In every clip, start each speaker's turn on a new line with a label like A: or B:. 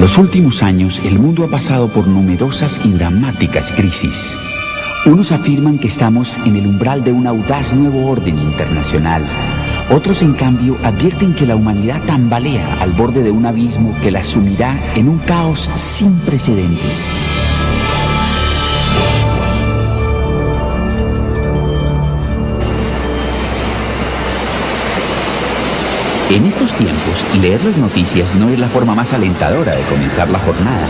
A: En los últimos años, el mundo ha pasado por numerosas y dramáticas crisis. Unos afirman que estamos en el umbral de un audaz nuevo orden internacional. Otros, en cambio, advierten que la humanidad tambalea al borde de un abismo que la sumirá en un caos sin precedentes. En estos tiempos, leer las noticias no es la forma más alentadora de comenzar la jornada.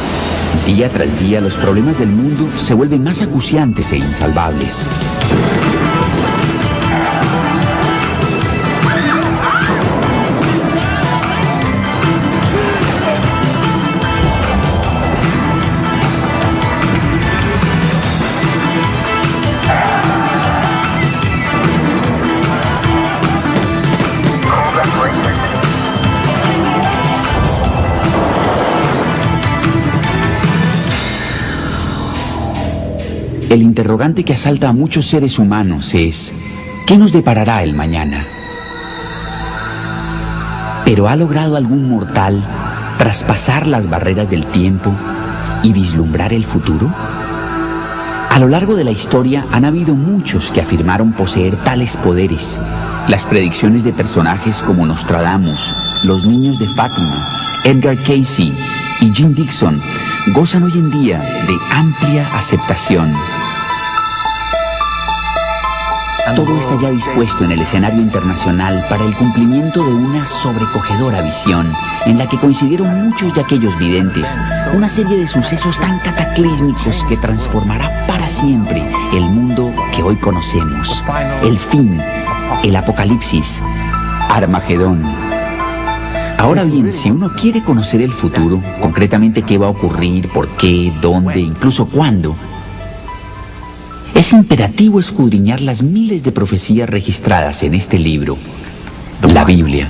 A: Día tras día, los problemas del mundo se vuelven más acuciantes e insalvables. El interrogante que asalta a muchos seres humanos es: ¿qué nos deparará el mañana? ¿Pero ha logrado algún mortal traspasar las barreras del tiempo y vislumbrar el futuro? A lo largo de la historia han habido muchos que afirmaron poseer tales poderes. Las predicciones de personajes como Nostradamus, los niños de Fátima, Edgar Cayce y Jim Dixon gozan hoy en día de amplia aceptación. Todo está ya dispuesto en el escenario internacional para el cumplimiento de una sobrecogedora visión en la que coincidieron muchos de aquellos videntes, una serie de sucesos tan cataclísmicos que transformará para siempre el mundo que hoy conocemos. El fin, el apocalipsis, Armagedón. Ahora bien, si uno quiere conocer el futuro, concretamente qué va a ocurrir, por qué, dónde, incluso cuándo, es imperativo escudriñar las miles de profecías registradas en este libro, la Biblia.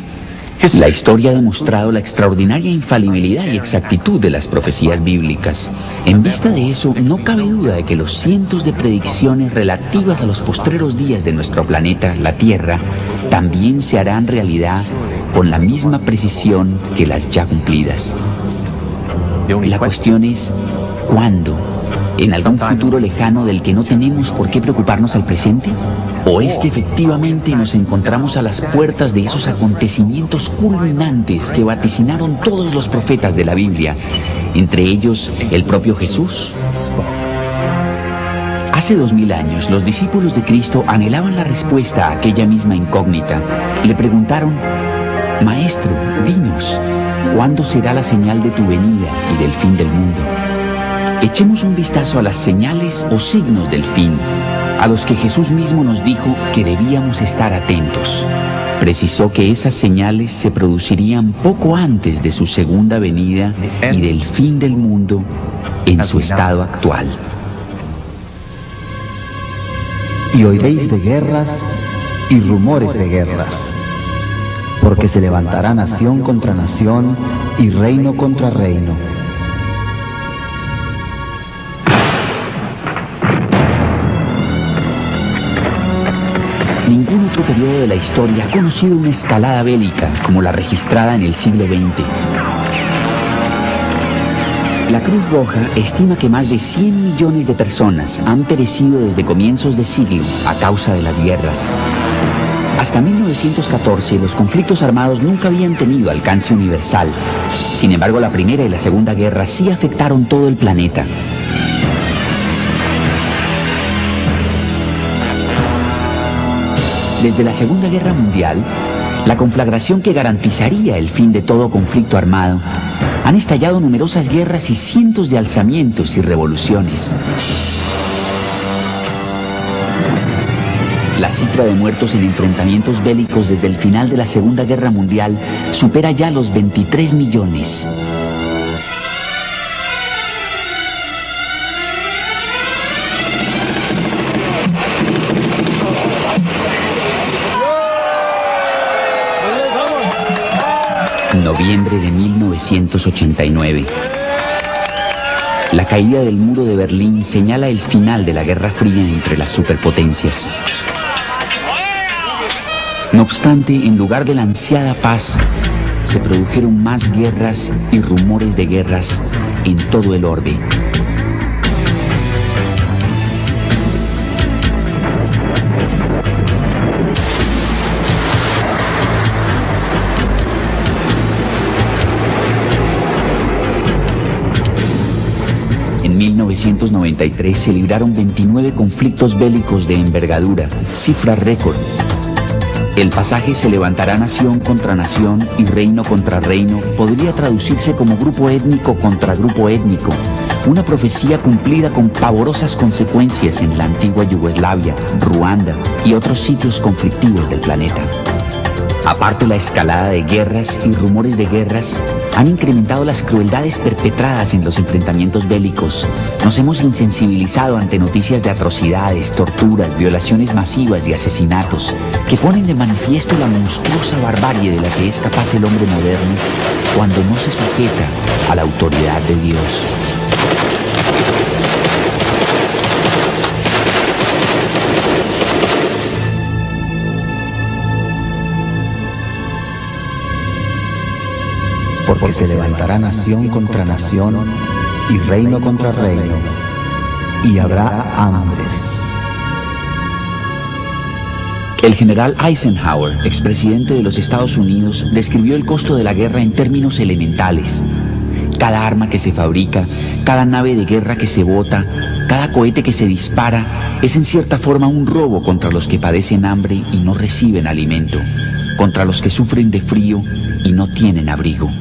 A: La historia ha demostrado la extraordinaria infalibilidad y exactitud de las profecías bíblicas. En vista de eso, no cabe duda de que los cientos de predicciones relativas a los postreros días de nuestro planeta, la Tierra, también se harán realidad con la misma precisión que las ya cumplidas. La cuestión es, ¿cuándo? ¿En algún futuro lejano del que no tenemos por qué preocuparnos al presente? ¿O es que efectivamente nos encontramos a las puertas de esos acontecimientos culminantes que vaticinaron todos los profetas de la Biblia, entre ellos el propio Jesús? Hace 2000 años, los discípulos de Cristo anhelaban la respuesta a aquella misma incógnita. Le preguntaron: Maestro, dinos, ¿cuándo será la señal de tu venida y del fin del mundo? Echemos un vistazo a las señales o signos del fin, a los que Jesús mismo nos dijo que debíamos estar atentos. Precisó que esas señales se producirían poco antes de su segunda venida y del fin del mundo en su estado actual.
B: Y oiréis de guerras y rumores de guerras, porque se levantará nación contra nación y reino contra reino.
A: Ningún otro periodo de la historia ha conocido una escalada bélica como la registrada en el siglo XX. La Cruz Roja estima que más de 100 millones de personas han perecido desde comienzos de siglo a causa de las guerras. Hasta 1914, los conflictos armados nunca habían tenido alcance universal. Sin embargo, la Primera y la Segunda Guerra sí afectaron todo el planeta. Desde la Segunda Guerra Mundial, la conflagración que garantizaría el fin de todo conflicto armado, han estallado numerosas guerras y cientos de alzamientos y revoluciones. La cifra de muertos en enfrentamientos bélicos desde el final de la Segunda Guerra Mundial supera ya los 23 millones. Noviembre de 1989. La caída del muro de Berlín señala el final de la Guerra Fría entre las superpotencias. No obstante, en lugar de la ansiada paz, se produjeron más guerras y rumores de guerras en todo el orbe. En 1993 se libraron 29 conflictos bélicos de envergadura, cifra récord. El pasaje "se levantará nación contra nación y reino contra reino" podría traducirse como grupo étnico contra grupo étnico, una profecía cumplida con pavorosas consecuencias en la antigua Yugoslavia, Ruanda y otros sitios conflictivos del planeta. Aparte, la escalada de guerras y rumores de guerras han incrementado las crueldades perpetradas en los enfrentamientos bélicos. Nos hemos insensibilizado ante noticias de atrocidades, torturas, violaciones masivas y asesinatos que ponen de manifiesto la monstruosa barbarie de la que es capaz el hombre moderno cuando no se sujeta a la autoridad de Dios.
B: Porque se levantará nación contra nación y reino contra reino, y habrá hambres.
A: El general Eisenhower, expresidente de los Estados Unidos, describió el costo de la guerra en términos elementales. Cada arma que se fabrica, cada nave de guerra que se bota, cada cohete que se dispara, es en cierta forma un robo contra los que padecen hambre y no reciben alimento, contra los que sufren de frío y no tienen abrigo.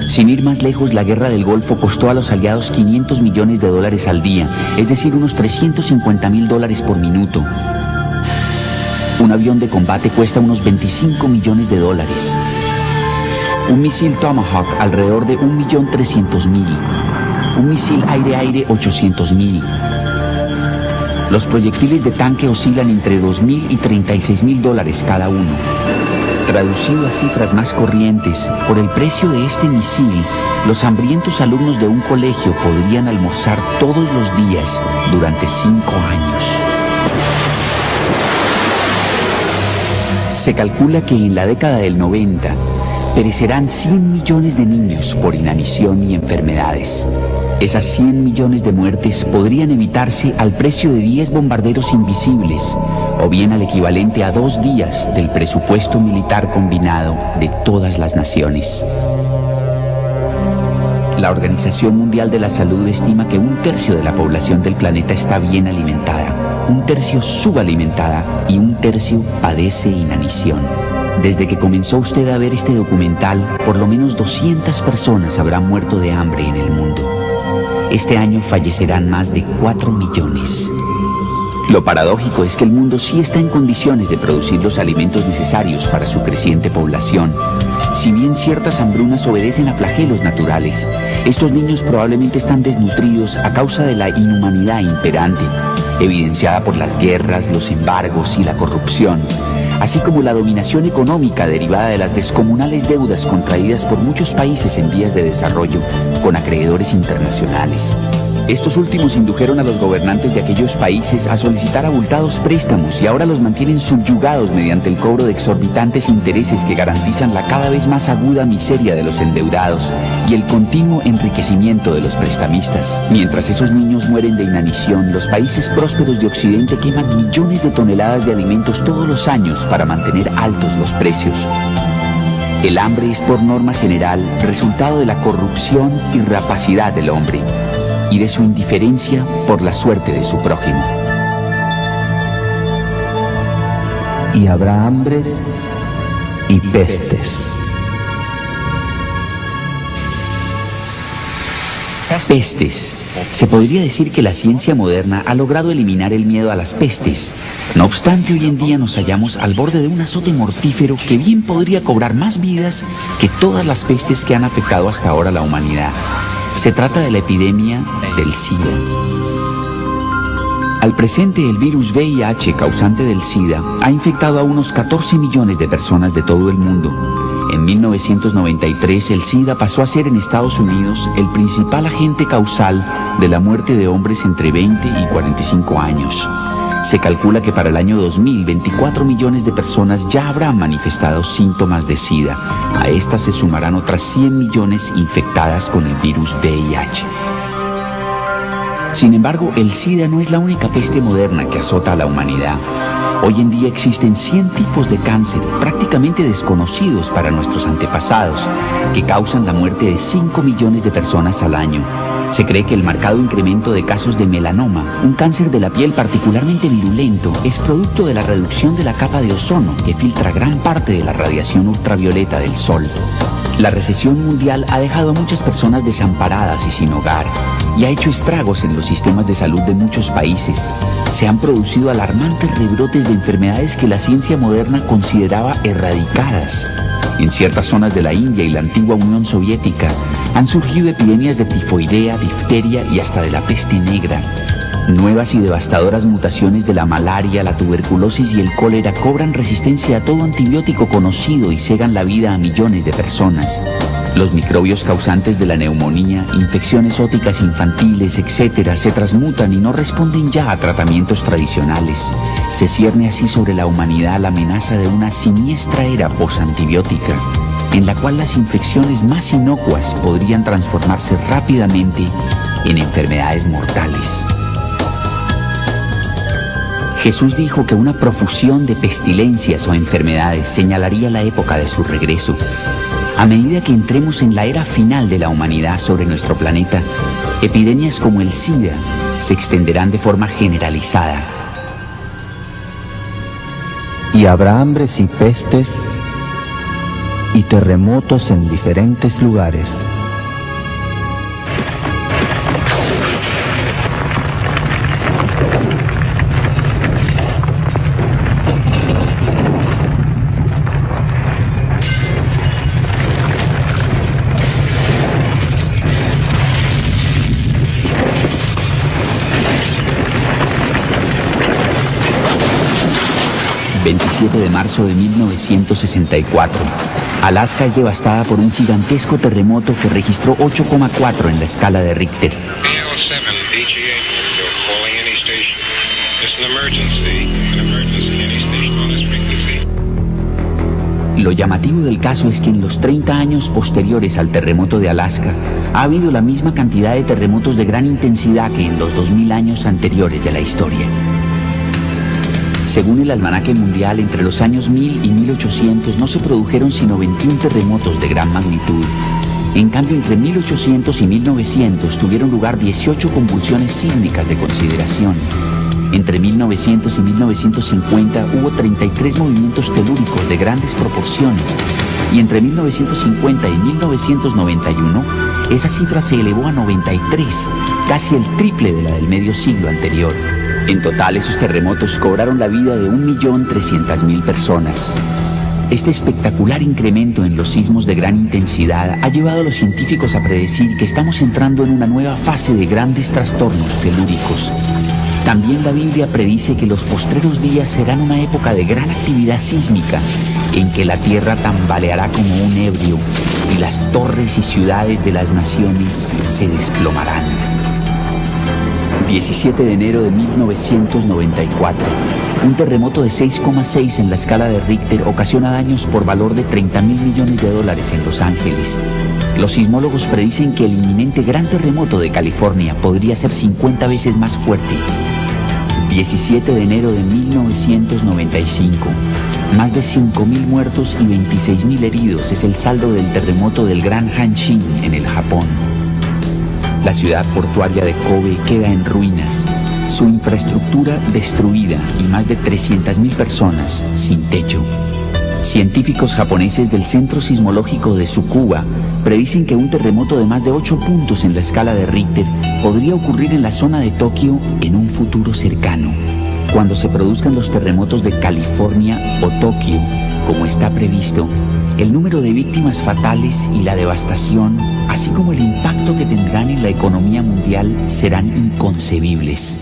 A: Sin ir más lejos, la guerra del Golfo costó a los aliados $500 millones al día, es decir, unos $350.000 por minuto. Un avión de combate cuesta unos $25 millones. Un misil Tomahawk alrededor de 1.300.000. Un misil aire-aire 800.000. Los proyectiles de tanque oscilan entre $2.000 y $36.000 cada uno. Traducido a cifras más corrientes, por el precio de este misil, los hambrientos alumnos de un colegio podrían almorzar todos los días durante 5 años. Se calcula que en la década del 90 perecerán 100 millones de niños por inanición y enfermedades. Esas 100 millones de muertes podrían evitarse al precio de 10 bombarderos invisibles, o bien al equivalente a 2 días del presupuesto militar combinado de todas las naciones. La Organización Mundial de la Salud estima que 1/3 de la población del planeta está bien alimentada, 1/3 subalimentada y 1/3 padece inanición. Desde que comenzó usted a ver este documental, por lo menos 200 personas habrán muerto de hambre en el mundo. Este año fallecerán más de 4 millones. Lo paradójico es que el mundo sí está en condiciones de producir los alimentos necesarios para su creciente población. Si bien ciertas hambrunas obedecen a flagelos naturales, estos niños probablemente están desnutridos a causa de la inhumanidad imperante, evidenciada por las guerras, los embargos y la corrupción, así como la dominación económica derivada de las descomunales deudas contraídas por muchos países en vías de desarrollo con acreedores internacionales. Estos últimos indujeron a los gobernantes de aquellos países a solicitar abultados préstamos y ahora los mantienen subyugados mediante el cobro de exorbitantes intereses que garantizan la cada vez más aguda miseria de los endeudados y el continuo enriquecimiento de los prestamistas. Mientras esos niños mueren de inanición, los países prósperos de Occidente queman millones de toneladas de alimentos todos los años para mantener altos los precios. El hambre es por norma general resultado de la corrupción y rapacidad del hombre y de su indiferencia por la suerte de su prójimo.
B: Y habrá hambres y pestes.
A: Pestes. Se podría decir que la ciencia moderna ha logrado eliminar el miedo a las pestes. No obstante, hoy en día nos hallamos al borde de un azote mortífero que bien podría cobrar más vidas que todas las pestes que han afectado hasta ahora a la humanidad. Se trata de la epidemia del SIDA. Al presente, el virus VIH causante del SIDA ha infectado a unos 14 millones de personas de todo el mundo. En 1993, el SIDA pasó a ser en Estados Unidos el principal agente causal de la muerte de hombres entre 20 y 45 años. Se calcula que para el año 2000, 24 millones de personas ya habrán manifestado síntomas de SIDA. A estas se sumarán otras 100 millones infectadas con el virus VIH. Sin embargo, el SIDA no es la única peste moderna que azota a la humanidad. Hoy en día existen 100 tipos de cáncer, prácticamente desconocidos para nuestros antepasados, que causan la muerte de 5 millones de personas al año. Se cree que el marcado incremento de casos de melanoma, un cáncer de la piel particularmente virulento, es producto de la reducción de la capa de ozono que filtra gran parte de la radiación ultravioleta del sol. La recesión mundial ha dejado a muchas personas desamparadas y sin hogar y ha hecho estragos en los sistemas de salud de muchos países. Se han producido alarmantes rebrotes de enfermedades que la ciencia moderna consideraba erradicadas. En ciertas zonas de la India y la antigua Unión Soviética han surgido epidemias de tifoidea, difteria y hasta de la peste negra. Nuevas y devastadoras mutaciones de la malaria, la tuberculosis y el cólera cobran resistencia a todo antibiótico conocido y cegan la vida a millones de personas. Los microbios causantes de la neumonía, infecciones óticas infantiles, etc., se transmutan y no responden ya a tratamientos tradicionales. Se cierne así sobre la humanidad la amenaza de una siniestra era posantibiótica, en la cual las infecciones más inocuas podrían transformarse rápidamente en enfermedades mortales. Jesús dijo que una profusión de pestilencias o enfermedades señalaría la época de su regreso. A medida que entremos en la era final de la humanidad sobre nuestro planeta, epidemias como el SIDA se extenderán de forma generalizada.
B: Y habrá hambres y pestes y terremotos en diferentes lugares.
A: ...27 de marzo de 1964... Alaska es devastada por un gigantesco terremoto que registró 8,4 en la escala de Richter. Lo llamativo del caso es que en los 30 años posteriores al terremoto de Alaska ha habido la misma cantidad de terremotos de gran intensidad que en los 2000 años anteriores de la historia. Según el almanaque mundial, entre los años 1000 y 1800 no se produjeron sino 21 terremotos de gran magnitud. En cambio, entre 1800 y 1900 tuvieron lugar 18 convulsiones sísmicas de consideración. Entre 1900 y 1950 hubo 33 movimientos telúricos de grandes proporciones. Y entre 1950 y 1991, esa cifra se elevó a 93, casi el triple de la del medio siglo anterior. En total, esos terremotos cobraron la vida de 1.300.000 personas. Este espectacular incremento en los sismos de gran intensidad ha llevado a los científicos a predecir que estamos entrando en una nueva fase de grandes trastornos telúricos. También la Biblia predice que los postreros días serán una época de gran actividad sísmica, en que la tierra tambaleará como un ebrio y las torres y ciudades de las naciones se desplomarán. 17 de enero de 1994. Un terremoto de 6,6 en la escala de Richter ocasiona daños por valor de $30.000 millones en Los Ángeles. Los sismólogos predicen que el inminente gran terremoto de California podría ser 50 veces más fuerte. 17 de enero de 1995. Más de 5.000 muertos y 26.000 heridos es el saldo del terremoto del Gran Hanshin en el Japón. La ciudad portuaria de Kobe queda en ruinas, su infraestructura destruida y más de 300.000 personas sin techo. Científicos japoneses del Centro Sismológico de Tsukuba predicen que un terremoto de más de 8 puntos en la escala de Richter podría ocurrir en la zona de Tokio en un futuro cercano. Cuando se produzcan los terremotos de California o Tokio, como está previsto, el número de víctimas fatales y la devastación, así como el impacto que tendrán en la economía mundial, serán inconcebibles.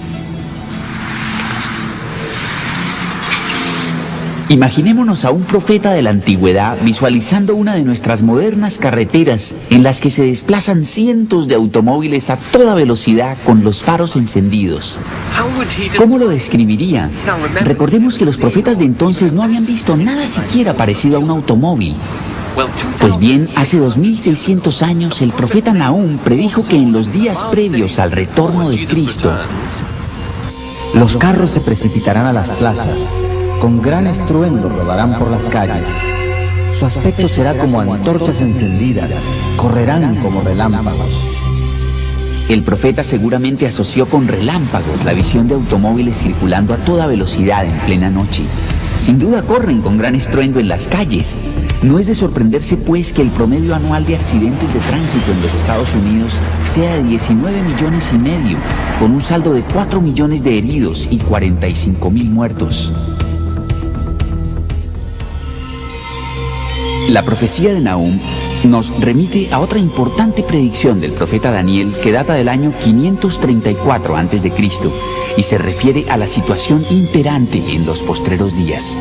A: Imaginémonos a un profeta de la antigüedad visualizando una de nuestras modernas carreteras en las que se desplazan cientos de automóviles a toda velocidad con los faros encendidos. ¿Cómo lo describiría? Recordemos que los profetas de entonces no habían visto nada siquiera parecido a un automóvil. Pues bien, hace 2600 años el profeta Nahum predijo que en los días previos al retorno de Cristo,
B: los carros se precipitarán a las plazas, con gran estruendo rodarán por las calles. Su aspecto será como antorchas encendidas, correrán como relámpagos.
A: El profeta seguramente asoció con relámpagos la visión de automóviles circulando a toda velocidad en plena noche. Sin duda corren con gran estruendo en las calles. No es de sorprenderse, pues, que el promedio anual de accidentes de tránsito en los Estados Unidos sea de 19,5 millones, con un saldo de 4 millones de heridos y 45,000 muertos. La profecía de Nahum nos remite a otra importante predicción del profeta Daniel que data del año 534 a.C. y se refiere a la situación imperante en los postreros días.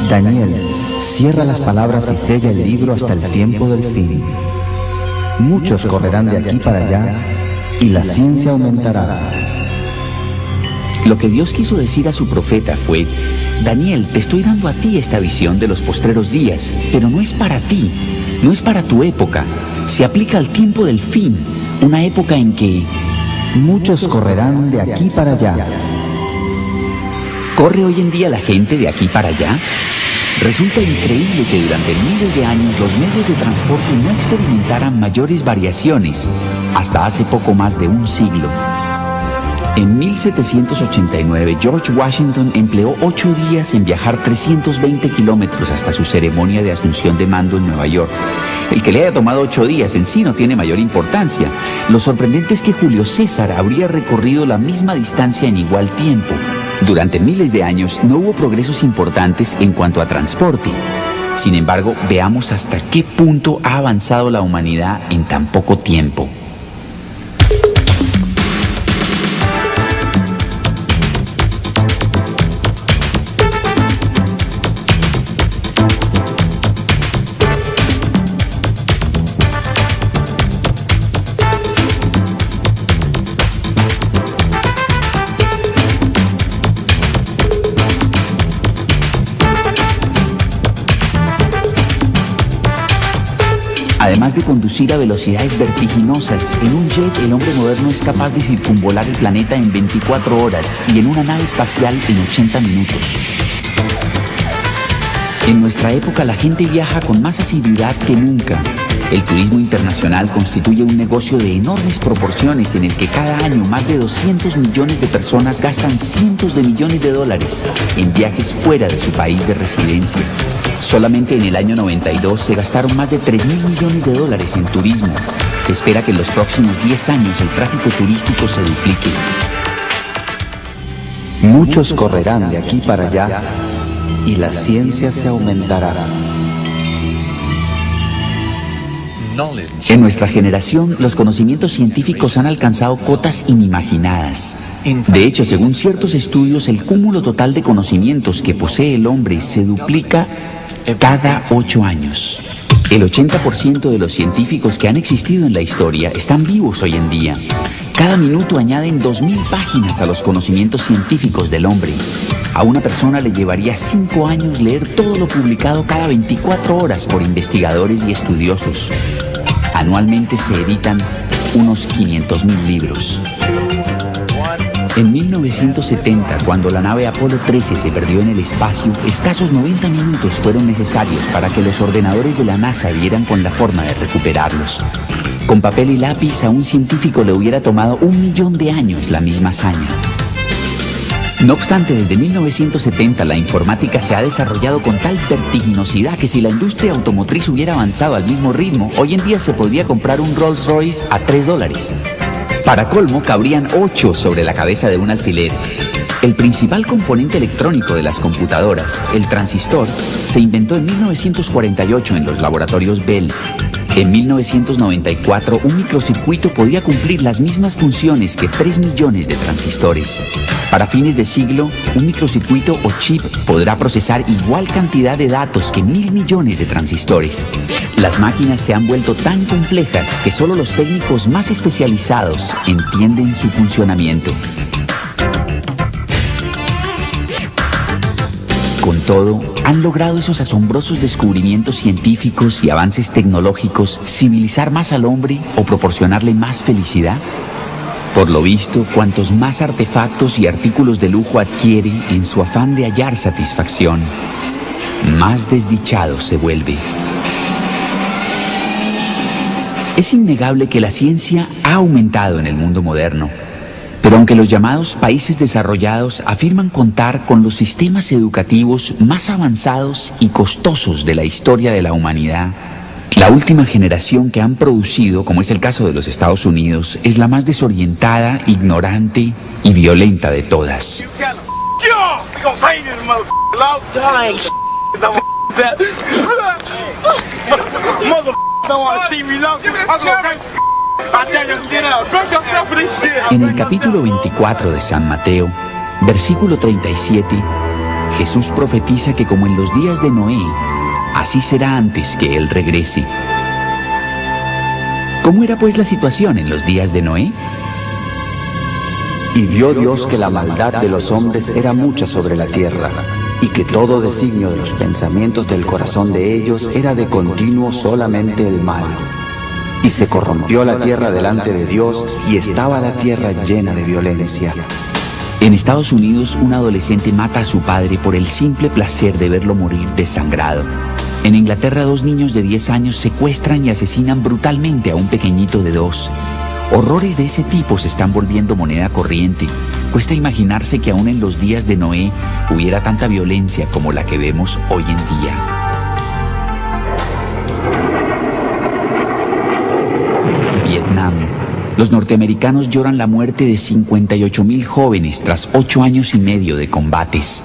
B: Daniel cierra las palabras y sella el libro hasta el tiempo del fin. Muchos correrán de aquí para allá y la ciencia aumentará.
A: Lo que Dios quiso decir a su profeta fue: Daniel, te estoy dando a ti esta visión de los postreros días, pero no es para ti, no es para tu época. Se aplica al tiempo del fin, una época en que
B: muchos correrán de aquí para allá.
A: ¿Corre hoy en día la gente de aquí para allá? Resulta increíble que durante miles de años los medios de transporte no experimentaran mayores variaciones, hasta hace poco más de un siglo. En 1789, George Washington empleó 8 días en viajar 320 kilómetros hasta su ceremonia de asunción de mando en Nueva York. El que le haya tomado 8 días en sí no tiene mayor importancia. Lo sorprendente es que Julio César habría recorrido la misma distancia en igual tiempo. Durante miles de años no hubo progresos importantes en cuanto a transporte. Sin embargo, veamos hasta qué punto ha avanzado la humanidad en tan poco tiempo. Además de conducir a velocidades vertiginosas, en un jet el hombre moderno es capaz de circunvolar el planeta en 24 horas y en una nave espacial en 80 minutos. En nuestra época la gente viaja con más asiduidad que nunca. El turismo internacional constituye un negocio de enormes proporciones en el que cada año más de 200 millones de personas gastan cientos de millones de dólares en viajes fuera de su país de residencia. Solamente en el año 92 se gastaron más de 3.000 millones de dólares en turismo. Se espera que en los próximos 10 años el tráfico turístico se duplique.
B: Muchos correrán de aquí para allá y la ciencia se aumentará.
A: En nuestra generación, los conocimientos científicos han alcanzado cotas inimaginadas. De hecho, según ciertos estudios, el cúmulo total de conocimientos que posee el hombre se duplica cada 8 años. El 80% de los científicos que han existido en la historia están vivos hoy en día. Cada minuto añaden 2.000 páginas a los conocimientos científicos del hombre. A una persona le llevaría 5 años leer todo lo publicado cada 24 horas por investigadores y estudiosos. Anualmente se editan unos 500.000 libros. En 1970, cuando la nave Apolo 13 se perdió en el espacio, escasos 90 minutos fueron necesarios para que los ordenadores de la NASA dieran con la forma de recuperarlos. Con papel y lápiz, a un científico le hubiera tomado 1.000.000 de años la misma hazaña. No obstante, desde 1970 la informática se ha desarrollado con tal vertiginosidad que si la industria automotriz hubiera avanzado al mismo ritmo, hoy en día se podría comprar un Rolls Royce a $3. Para colmo, cabrían 8 sobre la cabeza de un alfiler. El principal componente electrónico de las computadoras, el transistor, se inventó en 1948 en los laboratorios Bell. En 1994, un microcircuito podía cumplir las mismas funciones que 3 millones de transistores. Para fines de siglo, un microcircuito o chip podrá procesar igual cantidad de datos que 1.000 millones de transistores. Las máquinas se han vuelto tan complejas que solo los técnicos más especializados entienden su funcionamiento. Con todo, ¿han logrado esos asombrosos descubrimientos científicos y avances tecnológicos civilizar más al hombre o proporcionarle más felicidad? Por lo visto, cuantos más artefactos y artículos de lujo adquiere en su afán de hallar satisfacción, más desdichado se vuelve. Es innegable que la ciencia ha aumentado en el mundo moderno. Pero aunque los llamados países desarrollados afirman contar con los sistemas educativos más avanzados y costosos de la historia de la humanidad, la última generación que han producido, como es el caso de los Estados Unidos, es la más desorientada, ignorante y violenta de todas. En el capítulo 24 de San Mateo, versículo 37, Jesús profetiza que como en los días de Noé, así será antes que Él regrese. ¿Cómo era pues la situación en los días de Noé?
B: Y vio Dios que la maldad de los hombres era mucha sobre la tierra, y que todo designio de los pensamientos del corazón de ellos era de continuo solamente el mal. Y se corrompió la tierra delante de Dios, y estaba la tierra llena de violencia.
A: En Estados Unidos, un adolescente mata a su padre por el simple placer de verlo morir desangrado. En Inglaterra, 2 niños de 10 años secuestran y asesinan brutalmente a un pequeñito de 2. Horrores de ese tipo se están volviendo moneda corriente. Cuesta imaginarse que aún en los días de Noé hubiera tanta violencia como la que vemos hoy en día. Vietnam. Los norteamericanos lloran la muerte de 58.000 jóvenes tras 8 años y medio de combates.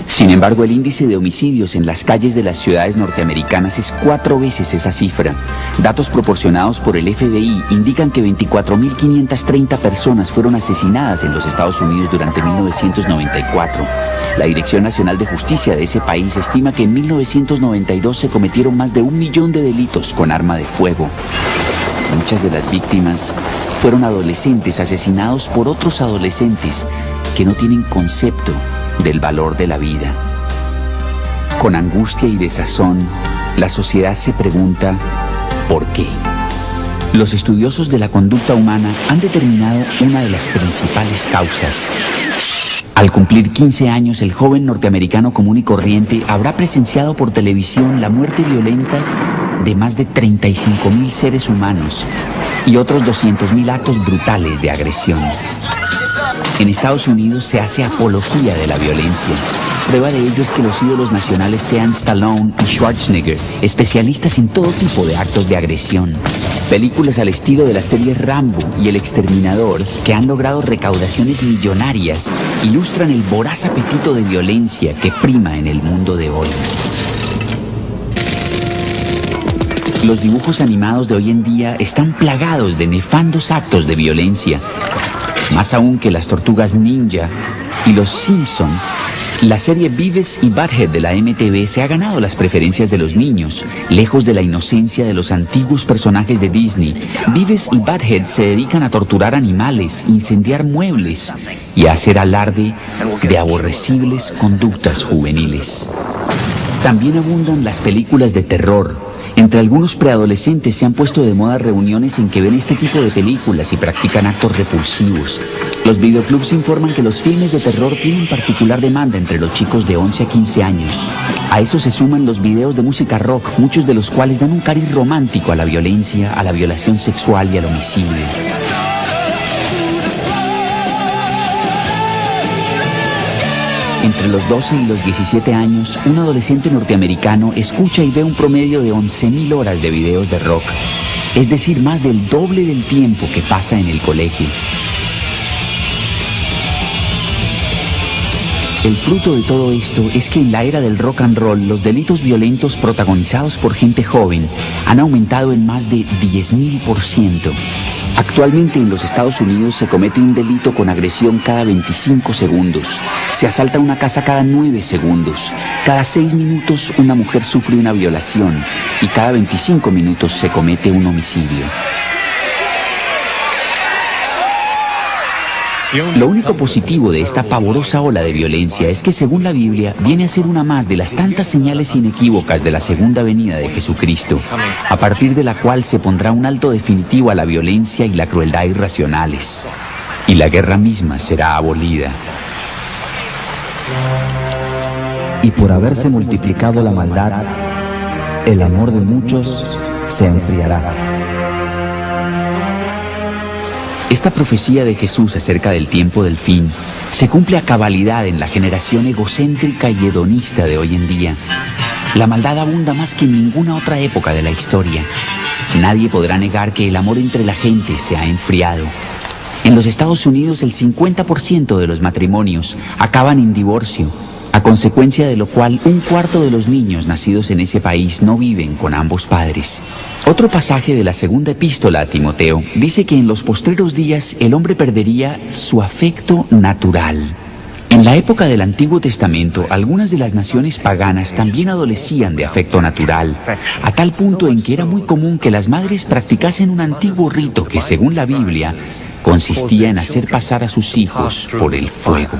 A: Sin embargo, el índice de homicidios en las calles de las ciudades norteamericanas es 4 veces esa cifra. Datos proporcionados por el FBI indican que 24.530 personas fueron asesinadas en los Estados Unidos durante 1994. La Dirección Nacional de Justicia de ese país estima que en 1992 se cometieron más de 1 millón de delitos con arma de fuego. Muchas de las víctimas fueron adolescentes asesinados por otros adolescentes que no tienen concepto del valor de la vida. Con angustia y desazón, la sociedad se pregunta ¿por qué? Los estudiosos de la conducta humana han determinado una de las principales causas. Al cumplir 15 años, el joven norteamericano común y corriente habrá presenciado por televisión la muerte violenta de más de 35.000 seres humanos y otros 200.000 actos brutales de agresión. En Estados Unidos se hace apología de la violencia. Prueba de ello es que los ídolos nacionales sean Stallone y Schwarzenegger, especialistas en todo tipo de actos de agresión. Películas al estilo de las series Rambo y El Exterminador, que han logrado recaudaciones millonarias, ilustran el voraz apetito de violencia que prima en el mundo de hoy. Los dibujos animados de hoy en día están plagados de nefandos actos de violencia. Más aún que las Tortugas Ninja y los Simpson, la serie Beavis y Butthead de la MTV se ha ganado las preferencias de los niños. Lejos de la inocencia de los antiguos personajes de Disney, Beavis y Butthead se dedican a torturar animales, incendiar muebles y a hacer alarde de aborrecibles conductas juveniles. También abundan las películas de terror. Entre algunos preadolescentes se han puesto de moda reuniones en que ven este tipo de películas y practican actos repulsivos. Los videoclubs informan que los filmes de terror tienen particular demanda entre los chicos de 11 a 15 años. A eso se suman los videos de música rock, muchos de los cuales dan un cariz romántico a la violencia, a la violación sexual y al homicidio. Entre los 12 y los 17 años, un adolescente norteamericano escucha y ve un promedio de 11.000 horas de videos de rock, es decir, más del doble del tiempo que pasa en el colegio. El fruto de todo esto es que en la era del rock and roll los delitos violentos protagonizados por gente joven han aumentado en más de 10.000%. Actualmente en los Estados Unidos se comete un delito con agresión cada 25 segundos. Se asalta una casa cada 9 segundos. Cada 6 minutos una mujer sufre una violación y cada 25 minutos se comete un homicidio. Lo único positivo de esta pavorosa ola de violencia es que, según la Biblia, viene a ser una más de las tantas señales inequívocas de la segunda venida de Jesucristo, a partir de la cual se pondrá un alto definitivo a la violencia y la crueldad irracionales, y la guerra misma será abolida.
B: Y por haberse multiplicado la maldad, el amor de muchos se enfriará.
A: Esta profecía de Jesús acerca del tiempo del fin se cumple a cabalidad en la generación egocéntrica y hedonista de hoy en día. La maldad abunda más que en ninguna otra época de la historia. Nadie podrá negar que el amor entre la gente se ha enfriado. En los Estados Unidos el 50% de los matrimonios acaban en divorcio, a consecuencia de lo cual 1/4 de los niños nacidos en ese país no viven con ambos padres. Otro pasaje de la segunda epístola a Timoteo dice que en los postreros días el hombre perdería su afecto natural. En la época del Antiguo Testamento, algunas de las naciones paganas también adolecían de afecto natural, a tal punto en que era muy común que las madres practicasen un antiguo rito que, según la Biblia, consistía en hacer pasar a sus hijos por el fuego.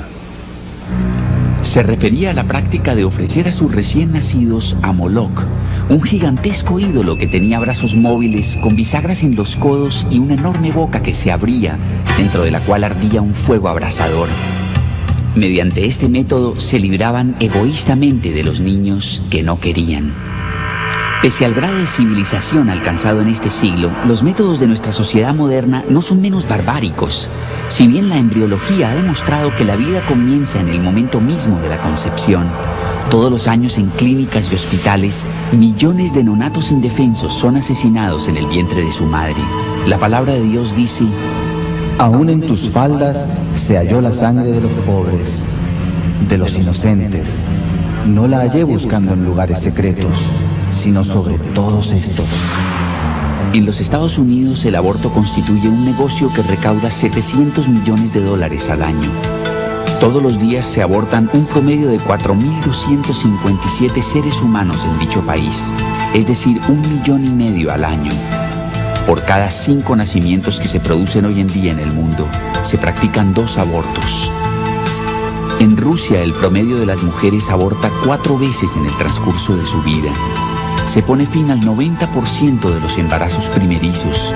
A: Se refería a la práctica de ofrecer a sus recién nacidos a Moloch, un gigantesco ídolo que tenía brazos móviles con bisagras en los codos y una enorme boca que se abría, dentro de la cual ardía un fuego abrasador. Mediante este método se libraban egoístamente de los niños que no querían. Pese al grado de civilización alcanzado en este siglo, los métodos de nuestra sociedad moderna no son menos barbáricos. Si bien la embriología ha demostrado que la vida comienza en el momento mismo de la concepción, todos los años en clínicas y hospitales, millones de neonatos indefensos son asesinados en el vientre de su madre. La palabra de Dios dice:
B: aún en tus faldas se halló la sangre de los pobres, de los inocentes. No la hallé buscando en lugares secretos, sino sobre todos estos.
A: En los Estados Unidos el aborto constituye un negocio que recauda $700 millones al año. Todos los días se abortan un promedio de 4.257 seres humanos en dicho país, es decir, 1,5 millones al año. Por cada 5 nacimientos que se producen hoy en día en el mundo, se practican 2 abortos. En Rusia el promedio de las mujeres aborta 4 veces en el transcurso de su vida. Se pone fin al 90% de los embarazos primerizos.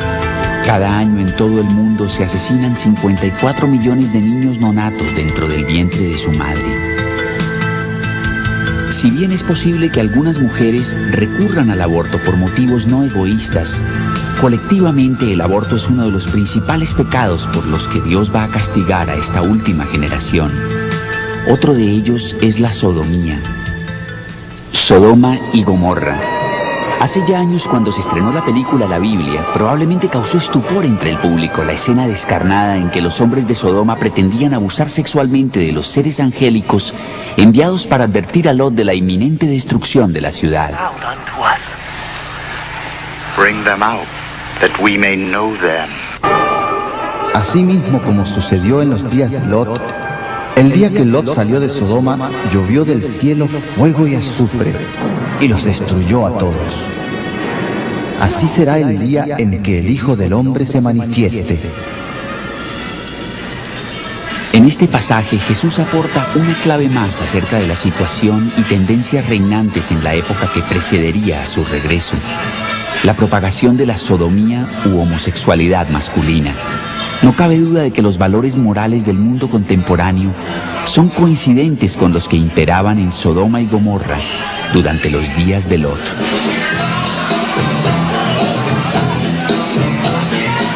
A: Cada año en todo el mundo se asesinan 54 millones de niños nonatos dentro del vientre de su madre. Si bien es posible que algunas mujeres recurran al aborto por motivos no egoístas, colectivamente el aborto es uno de los principales pecados por los que Dios va a castigar a esta última generación. Otro de ellos es la sodomía. Sodoma y Gomorra. Hace ya años, cuando se estrenó la película La Biblia, probablemente causó estupor entre el público la escena descarnada en que los hombres de Sodoma pretendían abusar sexualmente de los seres angélicos enviados para advertir a Lot de la inminente destrucción de la ciudad.
B: Asimismo, como sucedió en los días de Lot, el día que Lot salió de Sodoma, llovió del cielo fuego y azufre, y los destruyó a todos. Así será el día en que el Hijo del Hombre se manifieste.
A: En este pasaje, Jesús aporta una clave más acerca de la situación y tendencias reinantes en la época que precedería a su regreso: la propagación de la sodomía u homosexualidad masculina. No cabe duda de que los valores morales del mundo contemporáneo son coincidentes con los que imperaban en Sodoma y Gomorra durante los días de Lot.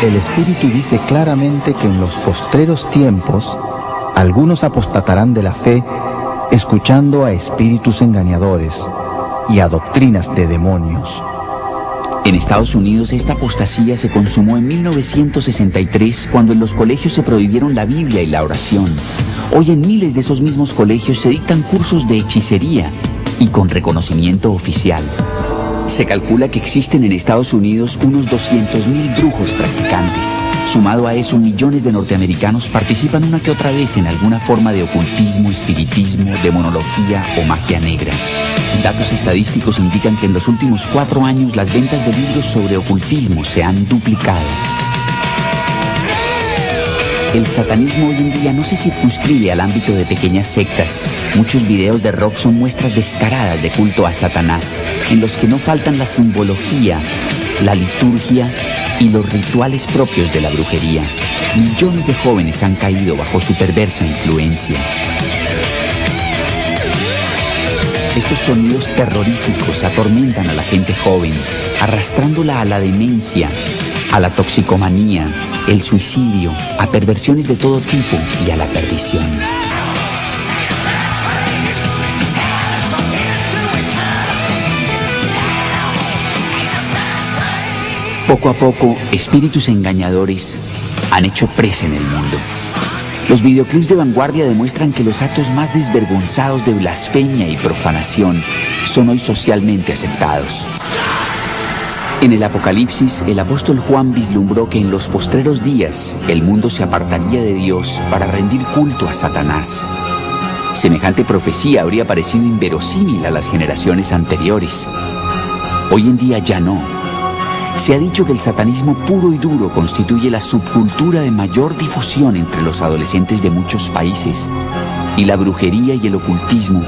B: El Espíritu dice claramente que en los postreros tiempos algunos apostatarán de la fe, escuchando a espíritus engañadores y a doctrinas de demonios.
A: En Estados Unidos esta apostasía se consumó en 1963 cuando en los colegios se prohibieron la Biblia y la oración. Hoy en miles de esos mismos colegios se dictan cursos de hechicería y con reconocimiento oficial. Se calcula que existen en Estados Unidos unos 200.000 brujos practicantes. Sumado a eso, millones de norteamericanos participan una que otra vez en alguna forma de ocultismo, espiritismo, demonología o magia negra. Datos estadísticos indican que en los últimos 4 años las ventas de libros sobre ocultismo se han duplicado. El satanismo hoy en día no se circunscribe al ámbito de pequeñas sectas. Muchos videos de rock son muestras descaradas de culto a Satanás, en los que no faltan la simbología, la liturgia y los rituales propios de la brujería. Millones de jóvenes han caído bajo su perversa influencia. Estos sonidos terroríficos atormentan a la gente joven, arrastrándola a la demencia, a la toxicomanía, el suicidio, a perversiones de todo tipo y a la perdición. Poco a poco, espíritus engañadores han hecho presa en el mundo. Los videoclips de vanguardia demuestran que los actos más desvergonzados de blasfemia y profanación son hoy socialmente aceptados. En el Apocalipsis, el apóstol Juan vislumbró que en los postreros días el mundo se apartaría de Dios para rendir culto a Satanás. Semejante profecía habría parecido inverosímil a las generaciones anteriores. Hoy en día ya no. Se ha dicho que el satanismo puro y duro constituye la subcultura de mayor difusión entre los adolescentes de muchos países, y la brujería y el ocultismo,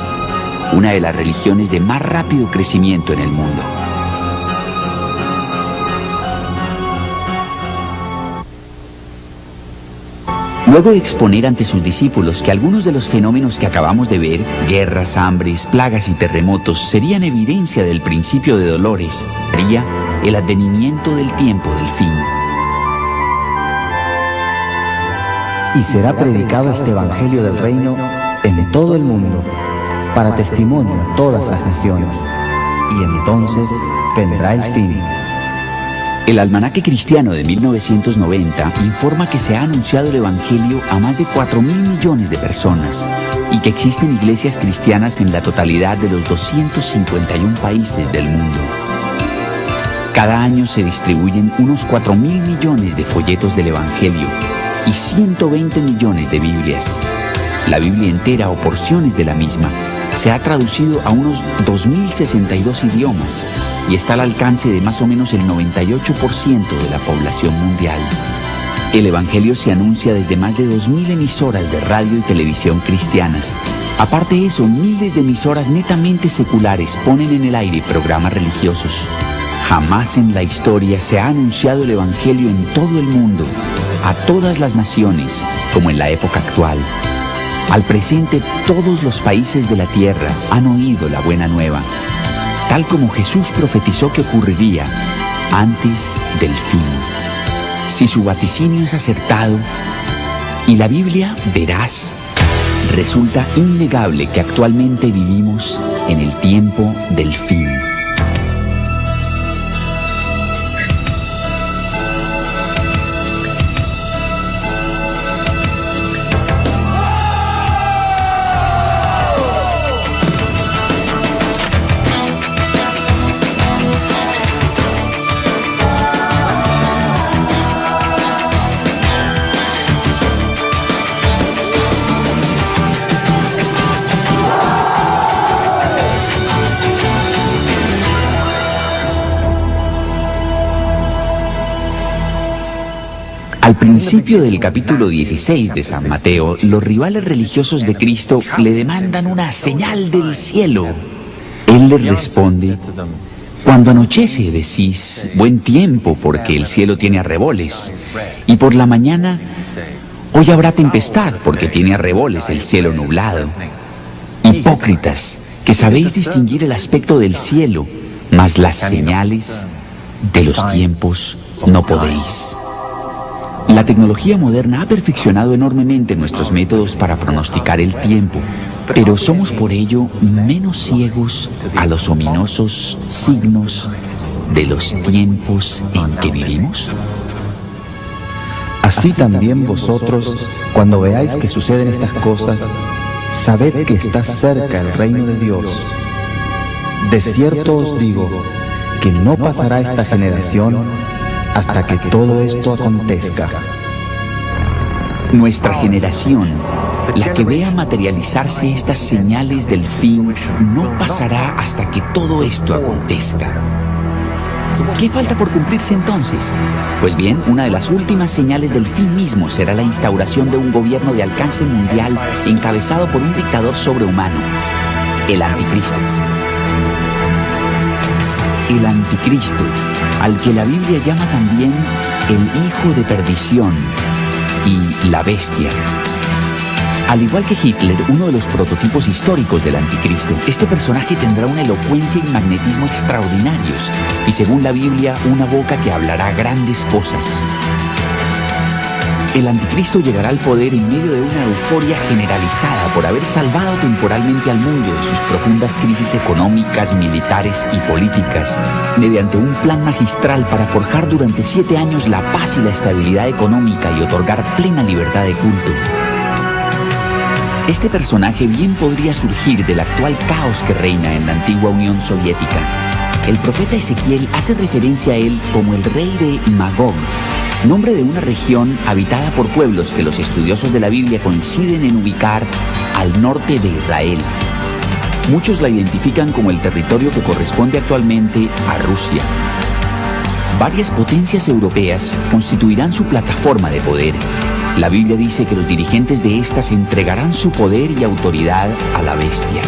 A: una de las religiones de más rápido crecimiento en el mundo. Luego de exponer ante sus discípulos que algunos de los fenómenos que acabamos de ver, guerras, hambres, plagas y terremotos, serían evidencia del principio de dolores, sería el advenimiento del tiempo del fin.
B: Y será predicado este evangelio del reino en todo el mundo, para testimonio a todas las naciones, y entonces vendrá el fin.
A: El Almanaque Cristiano de 1990 informa que se ha anunciado el Evangelio a más de 4.000 millones de personas y que existen iglesias cristianas en la totalidad de los 251 países del mundo. Cada año se distribuyen unos 4.000 millones de folletos del Evangelio y 120 millones de Biblias. La Biblia entera o porciones de la misma se ha traducido a unos 2.062 idiomas y está al alcance de más o menos el 98% de la población mundial. El Evangelio se anuncia desde más de 2.000 emisoras de radio y televisión cristianas. Aparte de eso, miles de emisoras netamente seculares ponen en el aire programas religiosos. Jamás en la historia se ha anunciado el Evangelio en todo el mundo, a todas las naciones, como en la época actual. Al presente, todos los países de la tierra han oído la buena nueva, tal como Jesús profetizó que ocurriría antes del fin. Si su vaticinio es acertado y la Biblia veraz, resulta innegable que actualmente vivimos en el tiempo del fin. Al principio del capítulo 16 de San Mateo, los rivales religiosos de Cristo le demandan una señal del cielo. Él les responde: cuando anochece decís, buen tiempo, porque el cielo tiene arreboles, y por la mañana, hoy habrá tempestad, porque tiene arreboles el cielo nublado. Hipócritas, que sabéis distinguir el aspecto del cielo, mas las señales de los tiempos no podéis. La tecnología moderna ha perfeccionado enormemente nuestros métodos para pronosticar el tiempo, Pero somos por ello menos ciegos a los ominosos signos de los tiempos en que vivimos.
B: Así también vosotros, cuando veáis que suceden estas cosas, sabed que está cerca el reino de Dios. De cierto os digo que no pasará esta generación hasta que todo esto acontezca.
A: Nuestra generación, la que vea materializarse estas señales del fin, no pasará hasta que todo esto acontezca. ¿Qué falta por cumplirse entonces? Pues bien, una de las últimas señales del fin mismo será la instauración de un gobierno de alcance mundial encabezado por un dictador sobrehumano, el Anticristo. El Anticristo, al que la Biblia llama también el Hijo de Perdición y la Bestia. Al igual que Hitler, uno de los prototipos históricos del Anticristo, este personaje tendrá una elocuencia y magnetismo extraordinarios y, según la Biblia, una boca que hablará grandes cosas. El Anticristo llegará al poder en medio de una euforia generalizada por haber salvado temporalmente al mundo de sus profundas crisis económicas, militares y políticas, mediante un plan magistral para forjar durante 7 años la paz y la estabilidad económica y otorgar plena libertad de culto. Este personaje bien podría surgir del actual caos que reina en la antigua Unión Soviética. El profeta Ezequiel hace referencia a él como el rey de Magog, nombre de una región habitada por pueblos que los estudiosos de la Biblia coinciden en ubicar al norte de Israel. Muchos la identifican como el territorio que corresponde actualmente a Rusia. Varias potencias europeas constituirán su plataforma de poder. La Biblia dice que los dirigentes de estas entregarán su poder y autoridad a la bestia.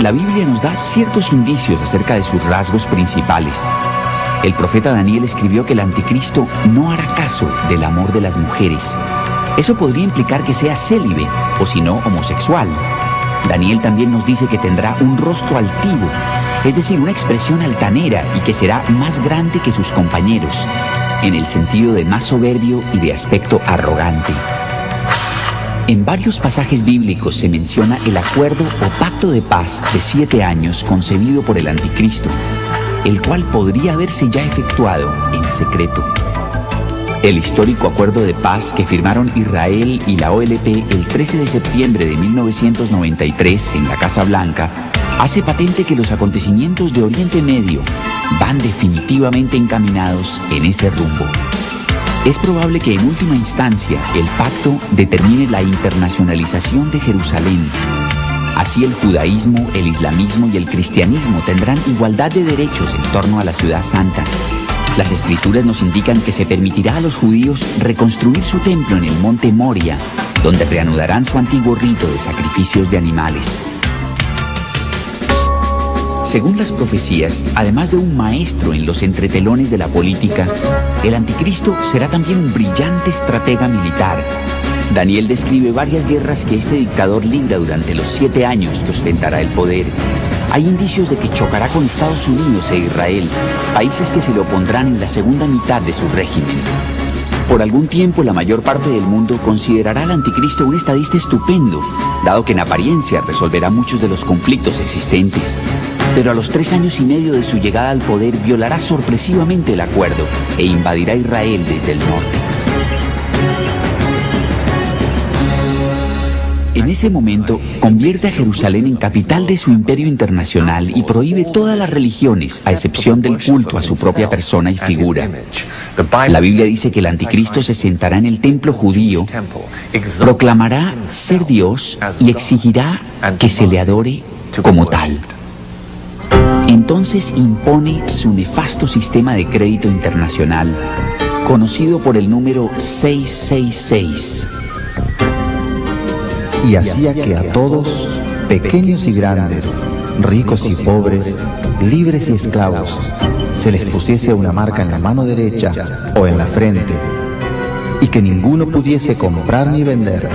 A: La Biblia nos da ciertos indicios acerca de sus rasgos principales. El profeta Daniel escribió que el Anticristo no hará caso del amor de las mujeres. Eso podría implicar que sea célibe, o si no, homosexual. Daniel también nos dice que tendrá un rostro altivo, es decir, una expresión altanera y que será más grande que sus compañeros, en el sentido de más soberbio y de aspecto arrogante. En varios pasajes bíblicos se menciona el acuerdo o pacto de paz de 7 años concebido por el Anticristo, el cual podría haberse ya efectuado en secreto. El histórico acuerdo de paz que firmaron Israel y la OLP el 13 de septiembre de 1993 en la Casa Blanca hace patente que los acontecimientos de Oriente Medio van definitivamente encaminados en ese rumbo. Es probable que en última instancia el pacto determine la internacionalización de Jerusalén. Así el judaísmo, el islamismo y el cristianismo tendrán igualdad de derechos en torno a la ciudad santa. Las escrituras nos indican que se permitirá a los judíos reconstruir su templo en el monte Moria, donde reanudarán su antiguo rito de sacrificios de animales. Según las profecías, además de un maestro en los entretelones de la política, el Anticristo será también un brillante estratega militar. Daniel describe varias guerras que este dictador libra durante los 7 años que ostentará el poder. Hay indicios de que chocará con Estados Unidos e Israel, países que se le opondrán en la segunda mitad de su régimen. Por algún tiempo, la mayor parte del mundo considerará al Anticristo un estadista estupendo, dado que en apariencia resolverá muchos de los conflictos existentes. Pero a los 3 años y medio de su llegada al poder violará sorpresivamente el acuerdo e invadirá Israel desde el norte. En ese momento, convierte a Jerusalén en capital de su imperio internacional y prohíbe todas las religiones, a excepción del culto a su propia persona y figura. La Biblia dice que el Anticristo se sentará en el templo judío, proclamará ser Dios y exigirá que se le adore como tal. Entonces impone su nefasto sistema de crédito internacional, conocido por el número 666.
B: Y hacía que a todos, pequeños y grandes, ricos y pobres, libres y esclavos, se les pusiese una marca en la mano derecha o en la frente, y que ninguno pudiese comprar ni vender,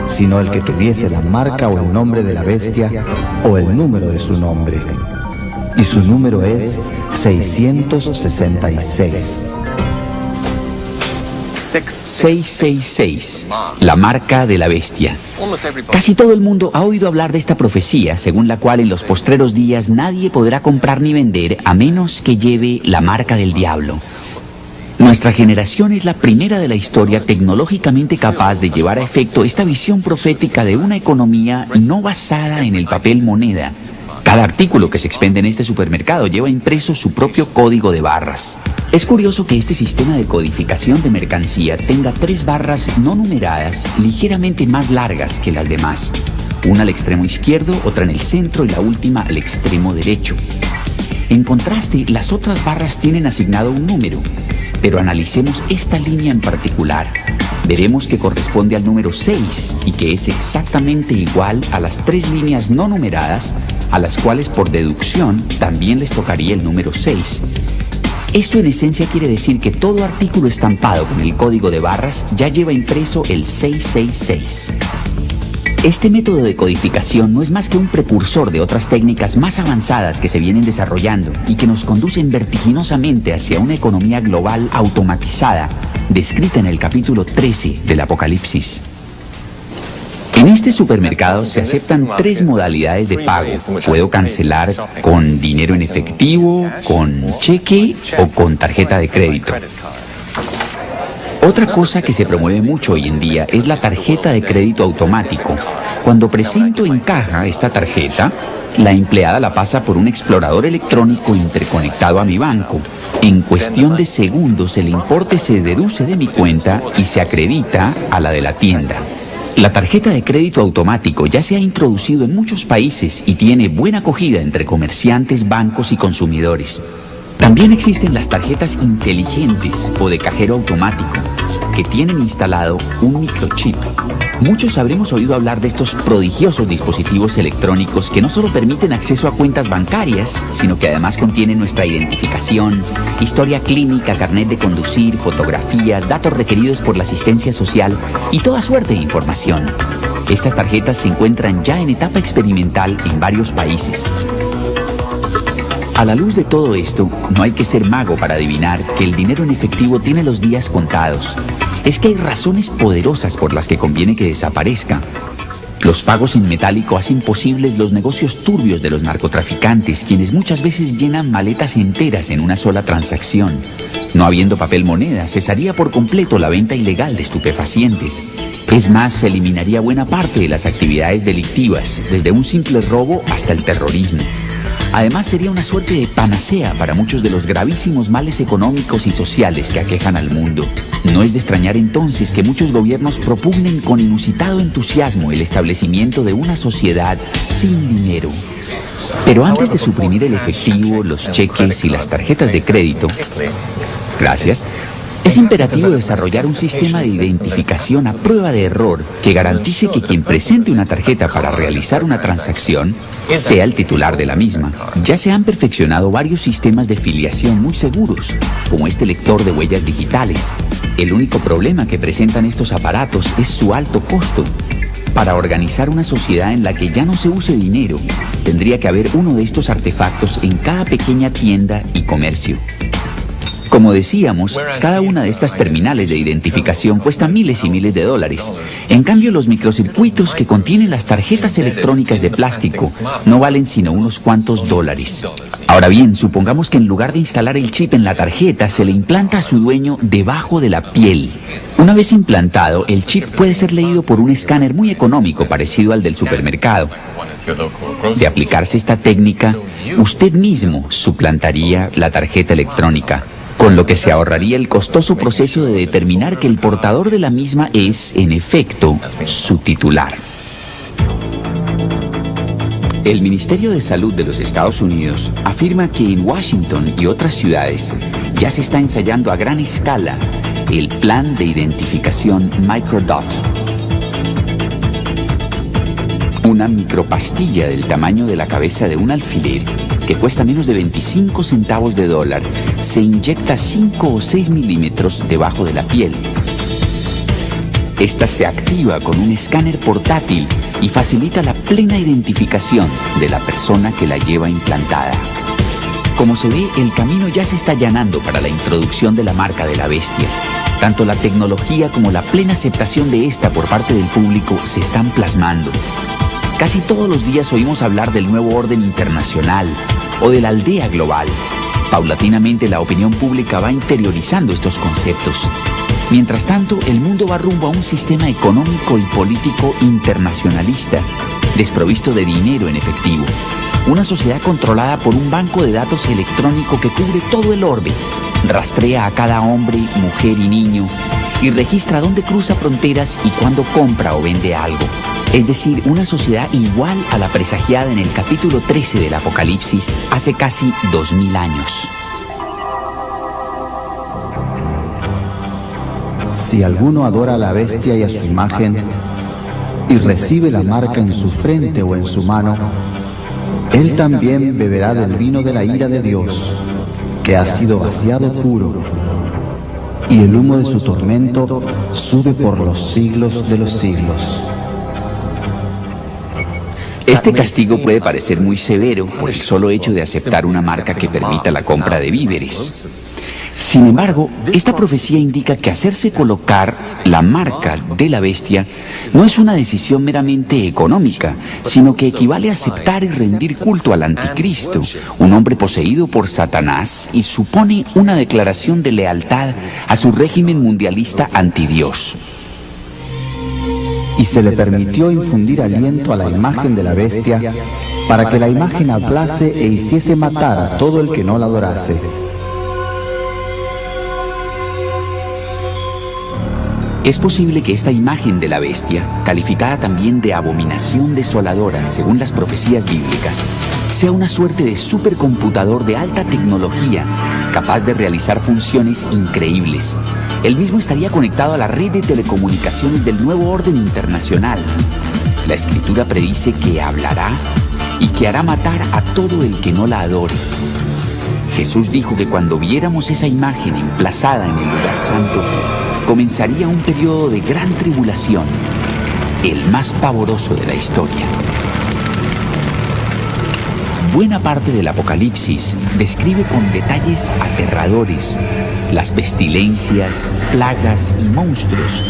B: sino el que tuviese la marca o el nombre de la bestia o el número de su nombre. Y su número es 666.
A: 666, la marca de la bestia. Casi todo el mundo ha oído hablar de esta profecía, según la cual en los postreros días nadie podrá comprar ni vender a menos que lleve la marca del diablo. Nuestra generación es la primera de la historia tecnológicamente capaz de llevar a efecto esta visión profética de una economía no basada en el papel moneda. Cada artículo que se expende en este supermercado lleva impreso su propio código de barras. Es curioso que este sistema de codificación de mercancía tenga 3 barras no numeradas ligeramente más largas que las demás. Una al extremo izquierdo, otra en el centro y la última al extremo derecho. En contraste, las otras barras tienen asignado un número. Pero analicemos esta línea en particular. Veremos que corresponde al número 6 y que es exactamente igual a las 3 líneas no numeradas, a las cuales por deducción también les tocaría el número 6. Esto en esencia quiere decir que todo artículo estampado con el código de barras ya lleva impreso el 666. Este método de codificación no es más que un precursor de otras técnicas más avanzadas que se vienen desarrollando y que nos conducen vertiginosamente hacia una economía global automatizada, descrita en el capítulo 13 del Apocalipsis. En este supermercado se aceptan 3 modalidades de pago. Puedo cancelar con dinero en efectivo, con cheque o con tarjeta de crédito. Otra cosa que se promueve mucho hoy en día es la tarjeta de crédito automático. Cuando presento en caja esta tarjeta, la empleada la pasa por un explorador electrónico interconectado a mi banco. En cuestión de segundos el importe se deduce de mi cuenta y se acredita a la de la tienda. La tarjeta de crédito automático ya se ha introducido en muchos países y tiene buena acogida entre comerciantes, bancos y consumidores. También existen las tarjetas inteligentes o de cajero automático, que tienen instalado un microchip. Muchos habremos oído hablar de estos prodigiosos dispositivos electrónicos que no solo permiten acceso a cuentas bancarias, sino que además contienen nuestra identificación, historia clínica, carnet de conducir, fotografías, datos requeridos por la asistencia social y toda suerte de información. Estas tarjetas se encuentran ya en etapa experimental en varios países. A la luz de todo esto, no hay que ser mago para adivinar que el dinero en efectivo tiene los días contados. Es que hay razones poderosas por las que conviene que desaparezca. Los pagos en metálico hacen posibles los negocios turbios de los narcotraficantes, quienes muchas veces llenan maletas enteras en una sola transacción. No habiendo papel moneda, cesaría por completo la venta ilegal de estupefacientes. Es más, se eliminaría buena parte de las actividades delictivas, desde un simple robo hasta el terrorismo. Además, sería una suerte de panacea para muchos de los gravísimos males económicos y sociales que aquejan al mundo. No es de extrañar entonces que muchos gobiernos propugnen con inusitado entusiasmo el establecimiento de una sociedad sin dinero. Pero antes de suprimir el efectivo, los cheques y las tarjetas de crédito, es imperativo desarrollar un sistema de identificación a prueba de error que garantice que quien presente una tarjeta para realizar una transacción sea el titular de la misma. Ya se han perfeccionado varios sistemas de filiación muy seguros, como este lector de huellas digitales. El único problema que presentan estos aparatos es su alto costo. Para organizar una sociedad en la que ya no se use dinero, tendría que haber uno de estos artefactos en cada pequeña tienda y comercio. Como decíamos, cada una de estas terminales de identificación cuesta miles y miles de dólares. En cambio, los microcircuitos que contienen las tarjetas electrónicas de plástico no valen sino unos cuantos dólares. Ahora bien, supongamos que en lugar de instalar el chip en la tarjeta, se le implanta a su dueño debajo de la piel. Una vez implantado, el chip puede ser leído por un escáner muy económico parecido al del supermercado. De aplicarse esta técnica, usted mismo suplantaría la tarjeta electrónica, con lo que se ahorraría el costoso proceso de determinar que el portador de la misma es, en efecto, su titular. El Ministerio de Salud de los Estados Unidos afirma que en Washington y otras ciudades ya se está ensayando a gran escala el plan de identificación Microdot. Una micropastilla del tamaño de la cabeza de un alfiler, que cuesta menos de 25 centavos de dólar, se inyecta 5 o 6 milímetros debajo de la piel. Esta se activa con un escáner portátil y facilita la plena identificación de la persona que la lleva implantada. Como se ve, el camino ya se está allanando para la introducción de la marca de la bestia. Tanto la tecnología como la plena aceptación de esta por parte del público se están plasmando. Casi todos los días oímos hablar del nuevo orden internacional o de la aldea global. Paulatinamente la opinión pública va interiorizando estos conceptos. Mientras tanto, el mundo va rumbo a un sistema económico y político internacionalista, desprovisto de dinero en efectivo. Una sociedad controlada por un banco de datos electrónico que cubre todo el orbe, rastrea a cada hombre, mujer y niño y registra dónde cruza fronteras y cuándo compra o vende algo. Es decir, una sociedad igual a la presagiada en el capítulo 13 del Apocalipsis hace casi 2000 años.
B: Si alguno adora a la bestia y a su imagen y recibe la marca en su frente o en su mano, él también beberá del vino de la ira de Dios, que ha sido vaciado puro, y el humo de su tormento sube por los siglos de los siglos.
A: Este castigo puede parecer muy severo por el solo hecho de aceptar una marca que permita la compra de víveres. Sin embargo, esta profecía indica que hacerse colocar la marca de la bestia no es una decisión meramente económica, sino que equivale a aceptar y rendir culto al anticristo, un hombre poseído por Satanás, y supone una declaración de lealtad a su régimen mundialista antidios.
B: Y se le permitió infundir aliento a la imagen de la bestia para que la imagen hablase e hiciese matar a todo el que no la adorase.
A: Es posible que esta imagen de la bestia, calificada también de abominación desoladora según las profecías bíblicas, sea una suerte de supercomputador de alta tecnología capaz de realizar funciones increíbles. El mismo estaría conectado a la red de telecomunicaciones del nuevo orden internacional. La Escritura predice que hablará y que hará matar a todo el que no la adore. Jesús dijo que cuando viéramos esa imagen emplazada en el lugar santo, comenzaría un periodo de gran tribulación, el más pavoroso de la historia. Buena parte del Apocalipsis describe con detalles aterradores las pestilencias, plagas y monstruos